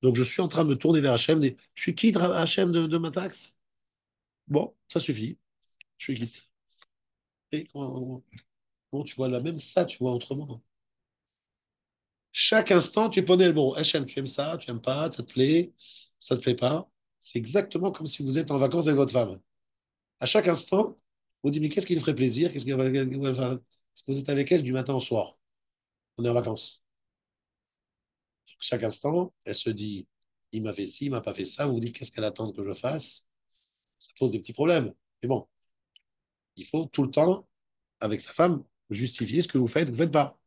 Donc je suis en train de me tourner vers Hachem. Je suis quitte Hachem de ma taxe. Bon, ça suffit. Je suis quitte. Et bon, tu vois là, même ça, tu vois autrement. Chaque instant, tu prenais le bon. Hachem, tu aimes ça, tu aimes pas, ça te plaît pas. C'est exactement comme si vous êtes en vacances avec votre femme. À chaque instant, vous dites, mais qu'est-ce qui lui ferait plaisir? Est-ce que vous êtes avec elle du matin au soir? On est en vacances. Chaque instant, elle se dit, il m'a fait ci, il m'a pas fait ça. Vous vous dites, qu'est-ce qu'elle attend que je fasse? Ça pose des petits problèmes. Mais bon, il faut tout le temps, avec sa femme, justifier ce que vous faites pas.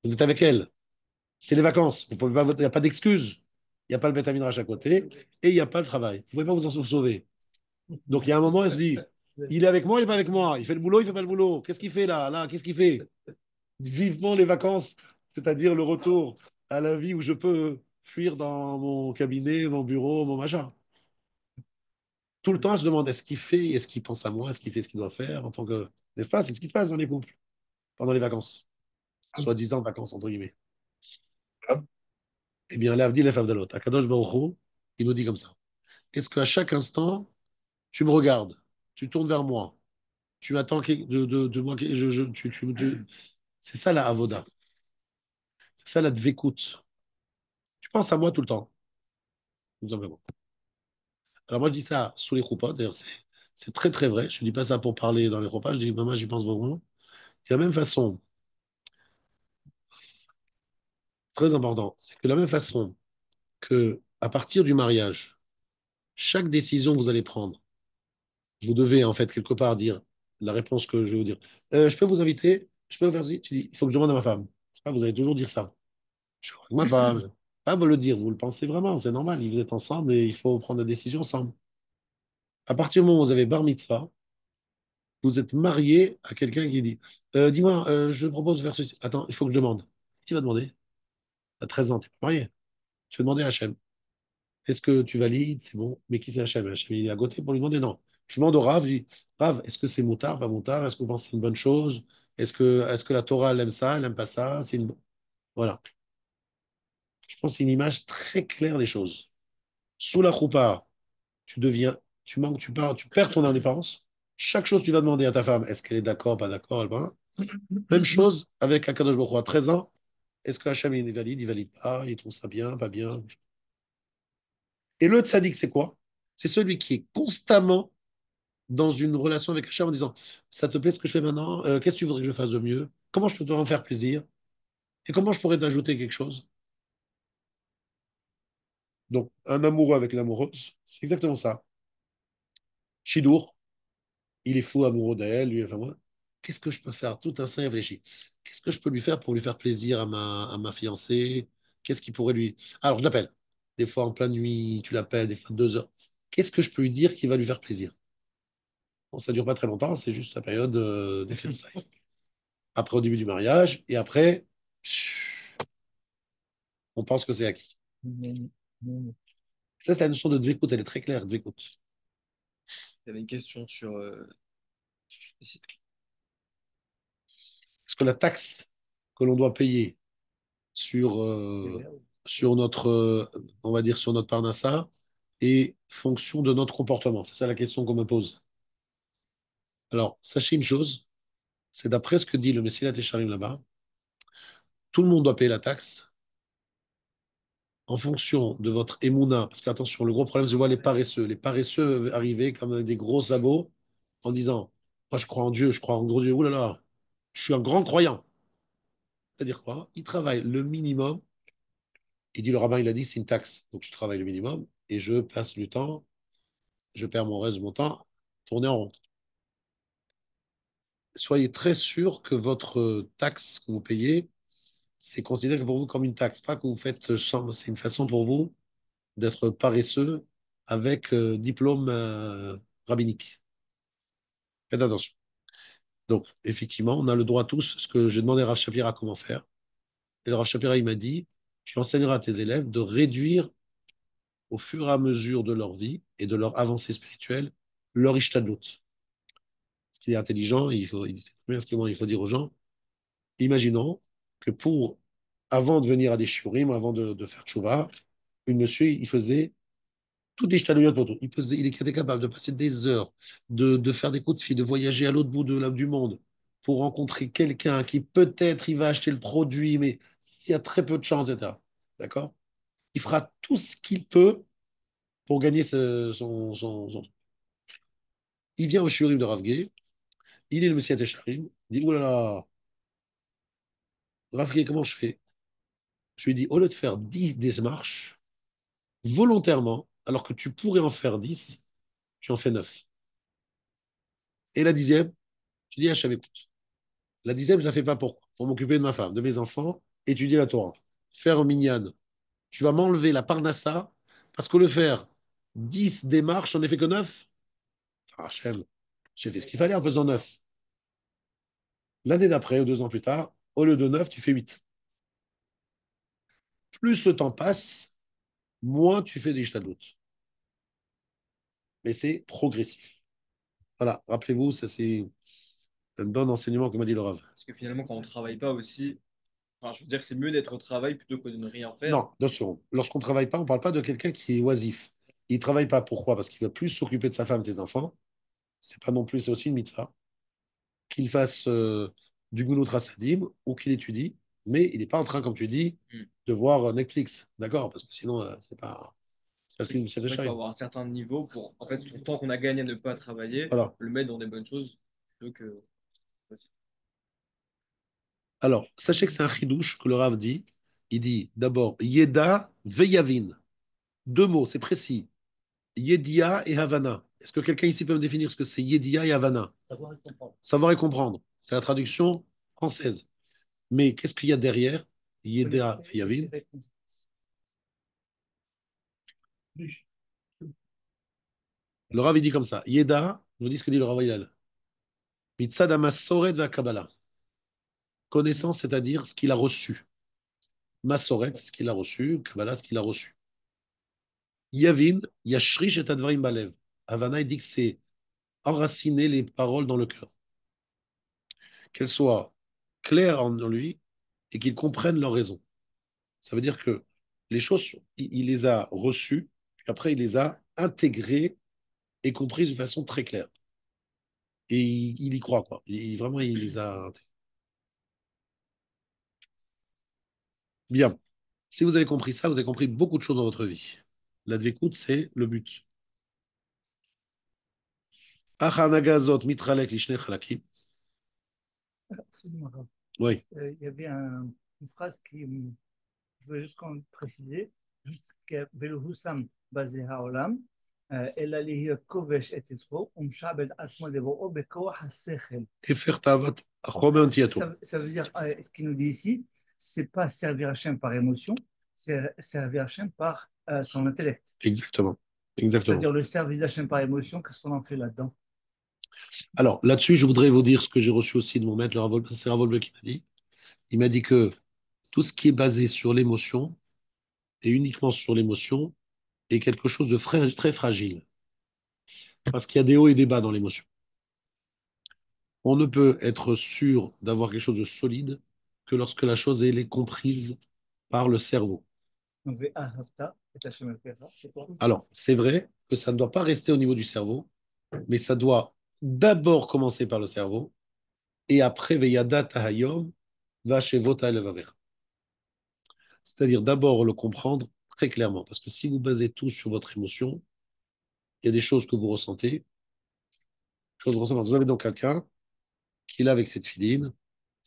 Vous êtes avec elle. C'est les vacances. Il n'y a pas d'excuse. Il n'y a pas le bétaminrach à côté et il n'y a pas le travail. Vous ne pouvez pas vous en sauver. Donc il y a un moment, elle se dit, il est avec moi, il n'est pas avec moi. Il fait le boulot, il ne fait pas le boulot. Qu'est-ce qu'il fait là? Là, qu'est-ce qu'il fait? Vivement les vacances, c'est-à-dire le retour à la vie où je peux fuir dans mon cabinet, mon bureau, mon machin. Tout le temps, je demande est-ce qu'il fait, est-ce qu'il pense à moi, est-ce qu'il fait ce qu'il doit faire en tant que. N'est-ce pas? C'est ce qui se passe dans les couples pendant les vacances, soi-disant vacances, entre guillemets. Eh bien, l'Avdi, la femme de l'autre. Akadosh Baruch Hu, il nous dit comme ça. Est-ce qu'à chaque instant, tu me regardes, tu tournes vers moi, tu attends de moi, c'est ça la avoda, c'est ça la dvékout. Tu penses à moi tout le temps, tout simplement. Alors moi, je dis ça sous les choupas, d'ailleurs, c'est très très vrai. Je ne dis pas ça pour parler dans les repas, je dis, maman, j'y pense vraiment. De la même façon, très important, c'est que de la même façon que à partir du mariage, chaque décision que vous allez prendre, vous devez en fait quelque part dire la réponse que je vais vous dire. Je peux vous inviter? Je peux vous faire ci? Tu dis, il faut que je demande à ma femme. C'est pas, vous allez toujours dire ça. Je crois que ma femme, pas me le dire, vous le pensez vraiment, c'est normal, vous êtes ensemble et il faut prendre la décision ensemble. À partir du moment où vous avez bar mitzvah, vous êtes marié à quelqu'un qui dit, dis-moi, je propose de faire ceci. Attends, il faut que je demande. Qui va demander? À 13 ans, tu n'es pas marié. Tu vas demander à Hachem. Est-ce que tu valides? C'est bon. Mais qui c'est Hachem? Hachem, il est à côté pour lui demander? Non. Je demande au Rav, je dis, Rav, est-ce que c'est moutard, pas moutard? Est-ce que vous pensez que c'est une bonne chose? Est-ce que la Torah, elle aime ça, elle aime pas ça? Voilà. Je pense que c'est une image très claire des choses. Sous la choupa, tu deviens, tu manques, tu pars, tu perds ton indépendance. Chaque chose, tu vas demander à ta femme, est-ce qu'elle est d'accord, pas d'accord, elle va. Même chose avec Akadosh Baruch Hu. À 13 ans, est-ce que Hachem il valide pas, il trouve ça bien, pas bien. Et le tzaddik, c'est quoi? C'est celui qui est constamment dans une relation avec Hachem en disant, ça te plaît ce que je fais maintenant? Qu'est-ce que tu voudrais que je fasse de mieux? Comment je peux te en faire plaisir? Et comment je pourrais t'ajouter quelque chose? Donc, un amoureux avec une amoureuse, c'est exactement ça. Shidour, il est fou amoureux d'elle, lui, enfin moi. Qu'est-ce que je peux faire? Tout un instant, il réfléchit. Qu'est-ce que je peux lui faire pour lui faire plaisir à ma fiancée? Qu'est-ce qui pourrait lui. Alors, je l'appelle. Des fois, en pleine nuit, tu l'appelles, des fois, 2 heures. Qu'est-ce que je peux lui dire qui va lui faire plaisir? Bon, ça dure pas très longtemps, c'est juste la période des fiançailles. Après, au début du mariage, et après, on pense que c'est acquis. Ça, c'est la notion de dvécoute, elle est très claire, dvécoute. Il y avait une question sur. Parce que la taxe que l'on doit payer sur, sur notre, on va dire, sur notre parnassa est fonction de notre comportement. C'est ça la question qu'on me pose. Alors, sachez une chose, c'est d'après ce que dit le Messilat Yesharim là-bas, tout le monde doit payer la taxe en fonction de votre émouna. Parce qu'attention, le gros problème, je vois les paresseux. Les paresseux arriver comme avec des gros sabots en disant, moi je crois en Dieu, je crois en gros Dieu. Ouh là là, je suis un grand croyant. C'est-à-dire quoi? Il travaille le minimum. Il dit, le rabbin, il a dit, c'est une taxe. Donc, je travaille le minimum et je passe du temps, je perds mon reste de mon temps, tourner en rond. Soyez très sûr que votre taxe que vous payez, c'est considéré pour vous comme une taxe, pas que vous faites, c'est une façon pour vous d'être paresseux avec diplôme rabbinique. Faites attention. Donc, effectivement, on a le droit tous, ce que j'ai demandé à Rav Shapira comment faire. Et le Rav Shapira, il m'a dit, tu enseigneras à tes élèves de réduire au fur et à mesure de leur vie et de leur avancée spirituelle leur ishtadlut. Ce qui est intelligent, il sait très bien il faut dire aux gens, imaginons que avant de venir à des shiurim, avant de faire tchouva, une monsieur, il faisait toutes les shtaluyot pour tout. Il était capable de passer des heures, de faire des coups de fil, de voyager à l'autre bout du monde pour rencontrer quelqu'un qui peut-être il va acheter le produit, mais il y a très peu de chances, etc. D'accord? Il fera tout ce qu'il peut pour gagner Il vient au shiurim de Rav Gay, il est le Messiah Tesharim, il dit, oh là là, Rav Gay, comment je fais? Je lui dis, au lieu de faire 10 démarches, volontairement, alors que tu pourrais en faire 10, tu en fais 9. Et la dixième, tu dis, Hachem, écoute, la dixième, je la fais pas pourquoi? Pour m'occuper de ma femme, de mes enfants, étudier la Torah, faire un minyan. Tu vas m'enlever la parnassa, parce qu'au lieu de faire 10 démarches, j'en ai fait que 9. Ah, Hachem, j'ai fait ce qu'il fallait en faisant 9. L'année d'après, ou 2 ans plus tard, au lieu de 9, tu fais 8. Plus le temps passe, moins tu fais des ishtadlout. Mais c'est progressif. Voilà, rappelez-vous, ça c'est un bon enseignement que m'a dit le Rav. Parce que finalement, quand on travaille pas aussi, enfin, je veux dire, c'est mieux d'être au travail plutôt que de ne rien faire. Non, attention. Lorsqu'on ne travaille pas, on ne parle pas de quelqu'un qui est oisif. Il ne travaille pas. Pourquoi? Parce qu'il va plus s'occuper de sa femme et de ses enfants. C'est pas non plus, c'est aussi une mitzvah. Qu'il fasse du goulout rassadim ou qu'il étudie, mais il n'est pas en train, comme tu dis, Hmm. de voir Netflix. D'accord? Parce que sinon, c'est pas ce qu'il C'est vrai qu'il faut avoir un certain niveau pour, en fait, le temps qu'on a gagné à ne pas travailler, Voilà. le mettre dans des bonnes choses plutôt que. Alors, sachez que c'est un chidouche que le Rav dit. Il dit d'abord Yeda veyavin. 2 mots, c'est précis. Yedia et Havana. Est-ce que quelqu'un ici peut me définir ce que c'est Yedia et Havana? Savoir et comprendre. Savoir et comprendre. C'est la traduction française. Mais qu'est-ce qu'il y a derrière Yedia et Yavin? Le Rav il dit comme ça. Yeda, je vous dis ce que dit le Rav Hillel. Mitzad Masoret va Kabbalah. Connaissance, c'est-à-dire ce qu'il a reçu. Masoret, ce qu'il a reçu. Kabbalah, ce qu'il a reçu. Yavin, Yashrish et Advarim Balev. Havana, il dit que c'est enraciner les paroles dans le cœur. Qu'elles soient claires en lui et qu'il comprenne leur raison. Ça veut dire que les choses, il les a reçues, puis après, il les a intégrées et comprises de façon très claire. Et il y croit, quoi. Vraiment, il les a intégrées. Bien. Si vous avez compris ça, vous avez compris beaucoup de choses dans votre vie. La dvécoute, c'est le but. Achanagazot mitralek lishne chalakim. Excusez-moi, Raph. Oui, Il y avait une phrase qui, je voulais juste qu'on préciser, juste que Veluhusam basé haolam, אלא להיות כובש את יצרו ומשעבד עצמו לבואו בכוח השכל. Efer tavat achome antiato. Ça veut dire, ce qu'il nous dit ici, c'est pas servir Hachem par émotion, c'est servir Hachem par son intellect. Exactement. Exactement. C'est-à-dire le service d'Hachem par émotion, qu'est-ce qu'on en fait là-dedans? Alors, là-dessus, je voudrais vous dire ce que j'ai reçu aussi de mon maître, c'est Ravolbe qui m'a dit. Il m'a dit que tout ce qui est basé sur l'émotion et uniquement sur l'émotion est quelque chose de très fragile. Parce qu'il y a des hauts et des bas dans l'émotion. On ne peut être sûr d'avoir quelque chose de solide que lorsque la chose elle est comprise par le cerveau. Donc, Ve'ahavta et Hachem Elkecha, c'est quoi? Alors, c'est vrai que ça ne doit pas rester au niveau du cerveau, mais ça doit d'abord commencer par le cerveau et après Veyada Tahayom Vashevota Elevaver. C'est-à-dire d'abord le comprendre très clairement. Parce que si vous basez tout sur votre émotion, il y a des choses que vous ressentez. Vous avez donc quelqu'un qui est là avec cette filine.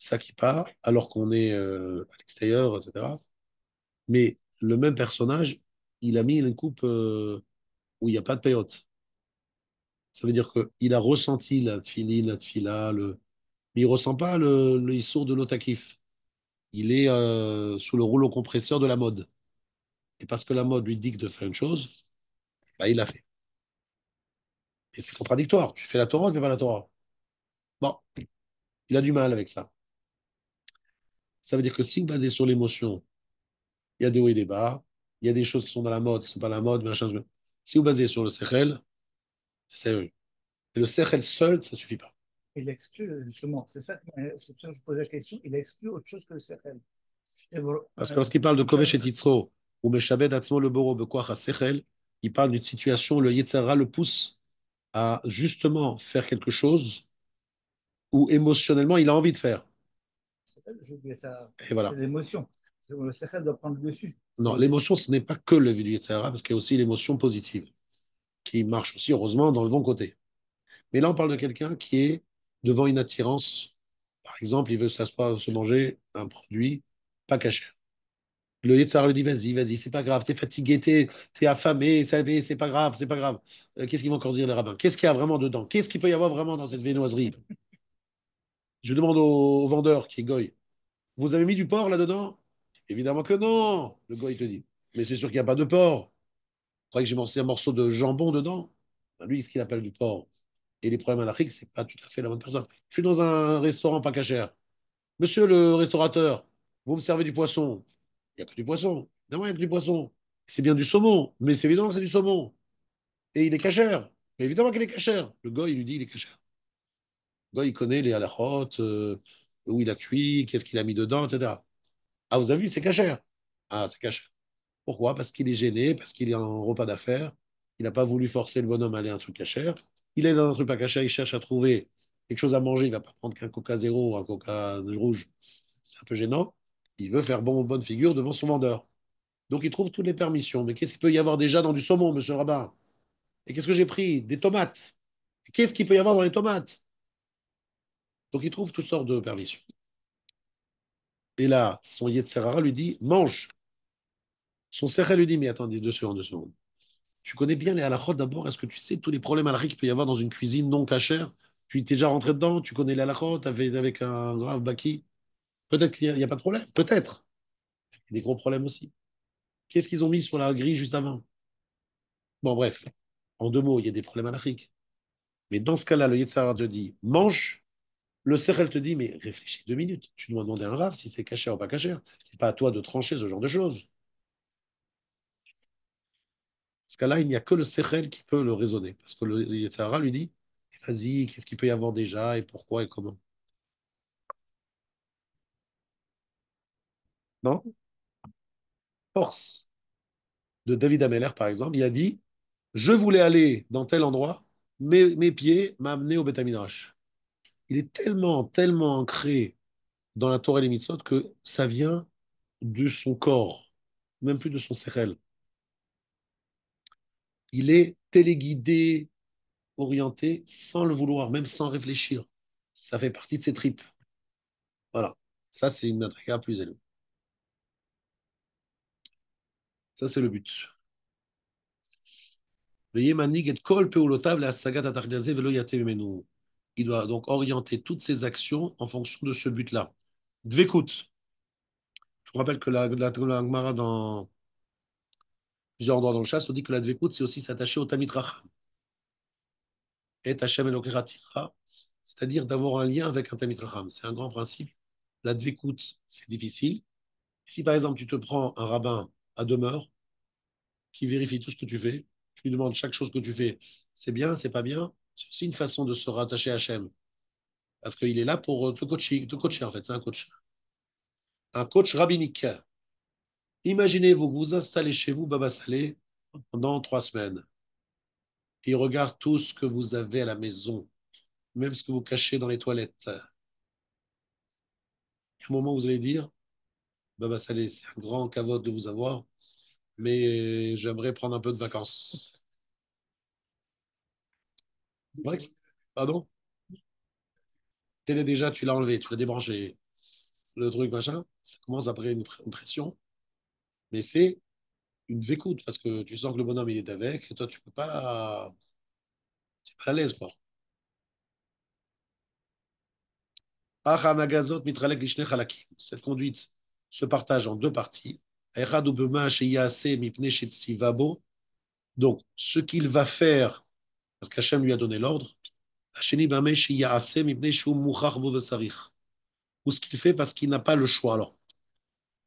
sa kippa, alors qu'on est à l'extérieur, etc. Mais le même personnage, il a mis une coupe où il n'y a pas de peyote. Ça veut dire qu'il a ressenti la tfili, la tfila, mais il ressent pas le issour de l'otakif. Il est sous le rouleau compresseur de la mode. Et parce que la mode lui dicte de faire une chose, bah, il l'a fait. Et c'est contradictoire. Tu fais la Torah, tu fais pas la Torah. Bon, il a du mal avec ça. Ça veut dire que si basé sur l'émotion, il y a des hauts et des bas, il y a des choses qui sont dans la mode, qui ne sont pas dans la mode, machin. Si vous basez sur le sechel, c'est sérieux. Et le sechel seul, ça suffit pas. Il exclut, justement, c'est pour ça que je pose la question, il exclut autre chose que le CRL. Et bon, Parce que lorsqu'il parle de ça, Kovesh et Titzro, ou Meshabed Atzmo le Boro Bekoach HaSechel, il parle d'une situation où le Yetzara le pousse à justement faire quelque chose où émotionnellement il a envie de faire. c'est pas le jeu du SRA, Et c'est voilà. l'émotion. Le CRL doit prendre le dessus. Non, l'émotion, ce n'est pas que le du Yetzara, parce qu'il y a aussi l'émotion positive, qui marche aussi, heureusement, dans le bon côté. Mais là, on parle de quelqu'un qui est devant une attirance. Par exemple, il veut s'asseoir, se manger un produit pas caché. Le Yetzara lui dit, vas-y, vas-y, c'est pas grave, t'es fatigué, t'es affamé, c'est pas grave, c'est pas grave. Qu'est-ce qu'ils vont encore dire les rabbins? Qu'est-ce qu'il y a vraiment dedans? Qu'est-ce qu'il peut y avoir vraiment dans cette viennoiserie? Je demande au vendeur qui est goy, vous avez mis du porc là-dedans? Évidemment que non, le goy te dit. Mais c'est sûr qu'il n'y a pas de porc. Vous croyez que j'ai morcé un morceau de jambon dedans? Ben, lui, ce qu'il appelle du porc. Et les problèmes à l'Afrique, c'est pas tout à fait la bonne personne. Je suis dans un restaurant pas cachère. Monsieur le restaurateur, vous me servez du poisson. Il n'y a que du poisson. Non, il n'y a que du poisson. C'est bien du saumon, mais c'est évident que c'est du saumon. Et il est cachère. Mais évidemment qu'il est cachère. Le gars, il lui dit il est cachère. Le gars, il connaît les halachot, où il a cuit, qu'est-ce qu'il a mis dedans, etc. Ah, vous avez vu, c'est cachère. Ah, c'est cachère. Pourquoi? Parce qu'il est gêné, parce qu'il est en repas d'affaires. Il n'a pas voulu forcer le bonhomme à aller à un truc cachère. Il est dans un truc pas cachère, il cherche à trouver quelque chose à manger. Il ne va pas prendre qu'un coca zéro ou un coca rouge. C'est un peu gênant. Il veut faire bonne figure devant son vendeur. Donc il trouve toutes les permissions. Mais qu'est-ce qu'il peut y avoir déjà dans du saumon, monsieur le rabbin? Et qu'est-ce que j'ai pris? Des tomates. Qu'est-ce qu'il peut y avoir dans les tomates? Donc il trouve toutes sortes de permissions. Et là, son Yetzerara lui dit, mange. Son Sechel lui dit, mais attendez, 2 secondes, 2 secondes. Tu connais bien les halakhot d'abord. Est-ce que tu sais tous les problèmes halachiques qu'il peut y avoir dans une cuisine non cachère? Tu t'es déjà rentré dedans? Tu connais les halakhot avec un grave baki? Peut-être qu'il n'y a pas de problème. Peut-être. Il y a des gros problèmes aussi. Qu'est-ce qu'ils ont mis sur la grille juste avant? Bon, bref. En 2 mots, il y a des problèmes halachiques. Mais dans ce cas-là, le Yetzirah te dit mange. Le Sechel te dit mais réfléchis 2 minutes. Tu dois demander à un rave si c'est cachère ou pas cachère. C'est pas à toi de trancher ce genre de choses. Dans ce cas-là, il n'y a que le Sechel qui peut le raisonner. Parce que le Yetzirah lui dit vas-y, qu'est-ce qu'il peut y avoir déjà et pourquoi et comment? Non? Force de David Ameller, par exemple, il a dit je voulais aller dans tel endroit, mais mes pieds m'ont amené au Beth Midrash. Il est tellement, tellement ancré dans la Torah et les mitzvot que ça vient de son corps, même plus de son sechel. Il est téléguidé, orienté, sans le vouloir, même sans réfléchir. Ça fait partie de ses tripes. Voilà. Ça, c'est une madriga plus élevée. Ça, c'est le but. Il doit donc orienter toutes ses actions en fonction de ce but-là. Dvekut. Je vous rappelle que la Gemara dans plusieurs endroits dans le chasse, on dit que la Dvekut, c'est aussi s'attacher au Tamid Racham. Et Hashem Elokera Tira, c'est-à-dire d'avoir un lien avec un Tamid Racham. C'est un grand principe. La Dvekut, c'est difficile. Si par exemple, tu te prends un rabbin à demeure qui vérifie tout ce que tu fais, tu lui demandes chaque chose que tu fais, c'est bien, c'est pas bien, c'est aussi une façon de se rattacher à Hachem. Parce qu'il est là pour te coacher en fait, c'est un coach. Un coach rabbinique. Imaginez-vous que vous installez chez vous Baba Salé pendant 3 semaines. Il regarde tout ce que vous avez à la maison, même ce que vous cachez dans les toilettes. À un moment, vous allez dire, Baba Salé, c'est un grand cavote de vous avoir, mais j'aimerais prendre un peu de vacances. Ouais, pardon? Télé déjà, tu l'as enlevé, tu l'as débranché. le truc, machin, ça commence à créer une pression, mais c'est une vécoute, parce que tu sens que le bonhomme, il est avec, et toi, tu es pas à l'aise, quoi. Cette conduite se partage en deux parties. Donc, ce qu'il va faire, parce qu'Hachem lui a donné l'ordre, ou ce qu'il fait parce qu'il n'a pas le choix. Alors,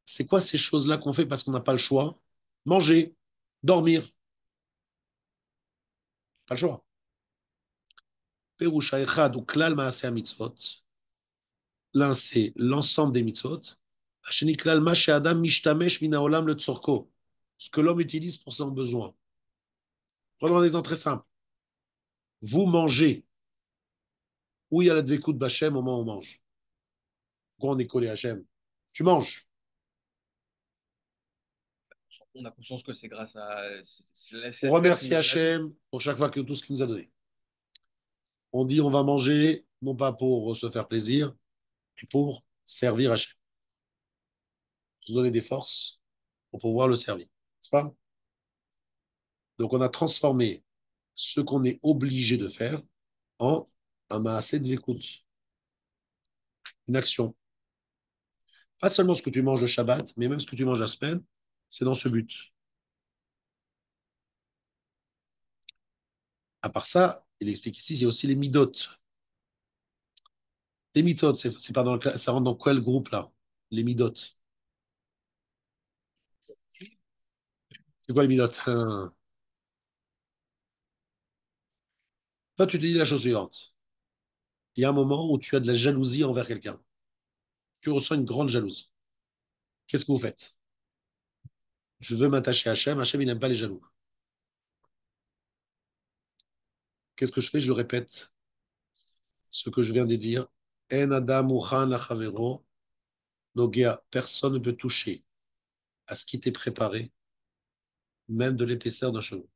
c'est quoi ces choses-là qu'on fait parce qu'on n'a pas le choix? Manger, dormir, pas le choix. Perusha echad ou klal maaseh mitzvot. L'un, c'est l'ensemble des mitzvot. Hasheni klal ma she'adam mishtamesh min haolam le tzorko. Ce que l'homme utilise pour son besoin. Prenons un exemple très simple. Vous mangez. Où il y a la dvekout b'Hachem au moment où on mange. Pourquoi on est collé à Hachem? Tu manges. On a conscience que c'est grâce à On cette terre qui remercie nous donne la vie. Hachem pour chaque fois que tout ce qu'il nous a donné. On dit on va manger, non pas pour se faire plaisir, mais pour servir Hachem. Se donner des forces pour pouvoir le servir. N'est-ce pas? Donc on a transformé ce qu'on est obligé de faire en un maaseh dvekout, une action. Pas seulement ce que tu manges le Shabbat, mais même ce que tu manges la semaine, c'est dans ce but. À part ça, il explique ici, il y a aussi les midot. Les midot, c'est pas dans ça rentre dans quel groupe là? Les midot. C'est quoi les midot? Toi, tu te dis la chose suivante. Il y a un moment où tu as de la jalousie envers quelqu'un. Tu ressens une grande jalousie. Qu'est-ce que vous faites? Je veux m'attacher à Hachem. Hachem, il n'aime pas les jaloux. Qu'est-ce que je fais? Je répète ce que je viens de dire. En adam uchan lachavero nogea. Personne ne peut toucher à ce qui t'est préparé, même de l'épaisseur d'un cheveu.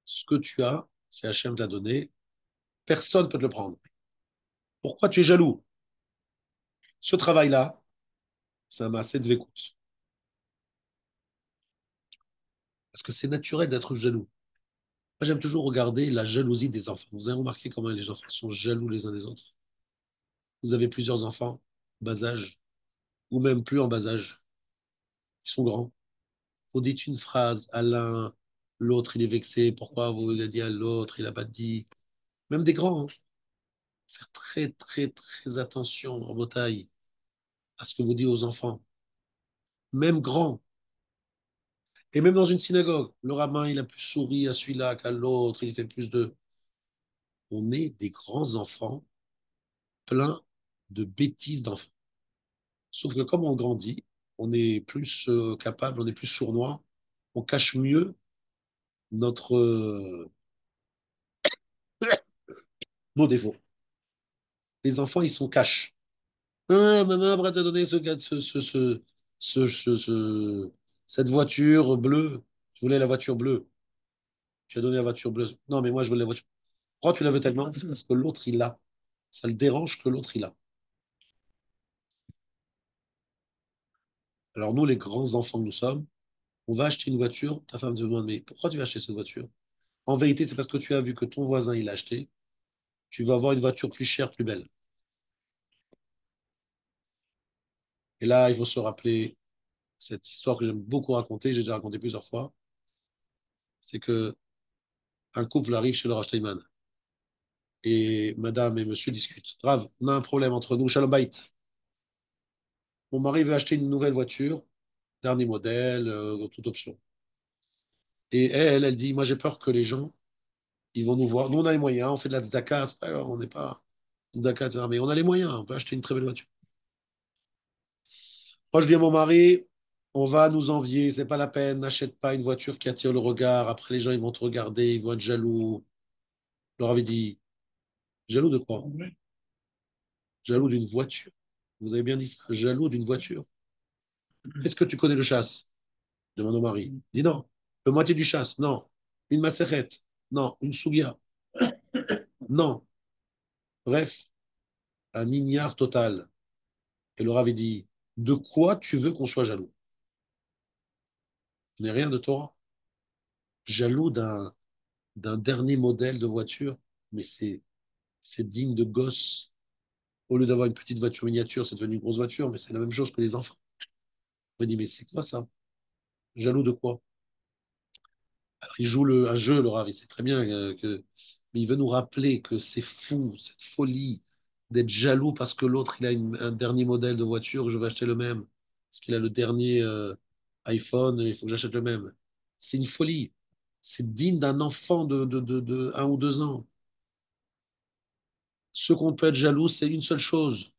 Ce que tu as, c'est Hachem t'a donné. Personne ne peut te le prendre. Pourquoi tu es jaloux? Ce travail-là, c'est un maaseh de vécoute. Parce que c'est naturel d'être jaloux. Moi, j'aime toujours regarder la jalousie des enfants. Vous avez remarqué comment les enfants sont jaloux les uns des autres? Vous avez plusieurs enfants, bas âge, ou même plus en bas âge. Ils sont grands. Vous dites une phrase à l'un, l'autre, il est vexé. Pourquoi vous l'avez dit à l'autre? Il n'a pas dit. Même des grands, hein. Faire très, très, très attention en bataille à ce que vous dites aux enfants. Même grands. Et même dans une synagogue, le rabbin, il a plus souri à celui-là qu'à l'autre. Il fait plus de. On est des grands enfants pleins de bêtises d'enfants. Sauf que comme on grandit, on est plus capable, on est plus sournois, on cache mieux notre, nos défauts. Les enfants, ils sont caches. Ah, maman, après t'as donné cette voiture bleue. Tu voulais la voiture bleue. Tu as donné la voiture bleue. Non, mais moi, je voulais la voiture. Pourquoi tu la veux tellement? C'est parce que l'autre, il l'a. Ça le dérange que l'autre, il a. Alors, nous, les grands enfants que nous sommes, on va acheter une voiture. Ta femme te demande, mais pourquoi tu vas acheter cette voiture? En vérité, c'est parce que tu as vu que ton voisin, il l'a acheté. Tu vas avoir une voiture plus chère, plus belle. Et là, il faut se rappeler cette histoire que j'aime beaucoup raconter, j'ai déjà raconté plusieurs fois. C'est que un couple arrive chez le Rosh Steinman et madame et monsieur discutent. Grave, on a un problème entre nous, Shalom Bait. Mon mari veut acheter une nouvelle voiture, dernier modèle, toute option. Et elle dit, moi j'ai peur que les gens, ils vont nous voir. Nous, on a les moyens, on fait de la tzedaka, c'est pas grave, on n'est pas tzedaka, etc. Mais on a les moyens, on peut acheter une très belle voiture. Moi, je dis à mon mari, on va nous envier, c'est pas la peine, n'achète pas une voiture qui attire le regard. Après, les gens, ils vont te regarder, ils vont être jaloux. Je leur avais dit, jaloux de quoi? Jaloux d'une voiture. Vous avez bien dit ça, jaloux d'une voiture. Est-ce que tu connais le chasse? Demande au mari. Dis non. Le moitié du chasse? Non. Une macérette? Non. Une sougia? Non. Bref. un ignare total. Et le Rav il dit, de quoi tu veux qu'on soit jaloux? Ce n'est rien de Torah. Jaloux d'un dernier modèle de voiture, mais c'est digne de gosse. Au lieu d'avoir une petite voiture miniature, c'est devenu une grosse voiture, mais c'est la même chose que les enfants. On me dit, mais c'est quoi ça? Jaloux de quoi? Alors, il joue un jeu, le Rav, il sait très bien mais il veut nous rappeler que c'est fou, cette folie d'être jaloux parce que l'autre, il a un dernier modèle de voiture, je veux acheter le même. Parce qu'il a le dernier iPhone, il faut que j'achète le même. C'est une folie. C'est digne d'un enfant de 1 ou 2 ans. Ce qu'on peut être jaloux, c'est une seule chose.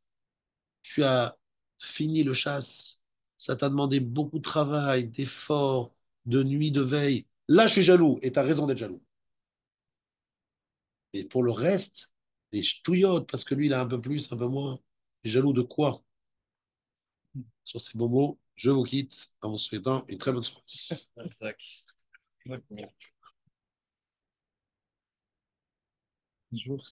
Tu as fini le chasse. Ça t'a demandé beaucoup de travail, d'efforts, de nuit, de veille. Là, je suis jaloux et tu as raison d'être jaloux. Et pour le reste, des ch'touillottes, parce que lui, il a un peu plus, un peu moins. Et jaloux de quoi? Sur ces beaux mots, je vous quitte en vous souhaitant une très bonne soirée. Exact. Exactement. Bonjour.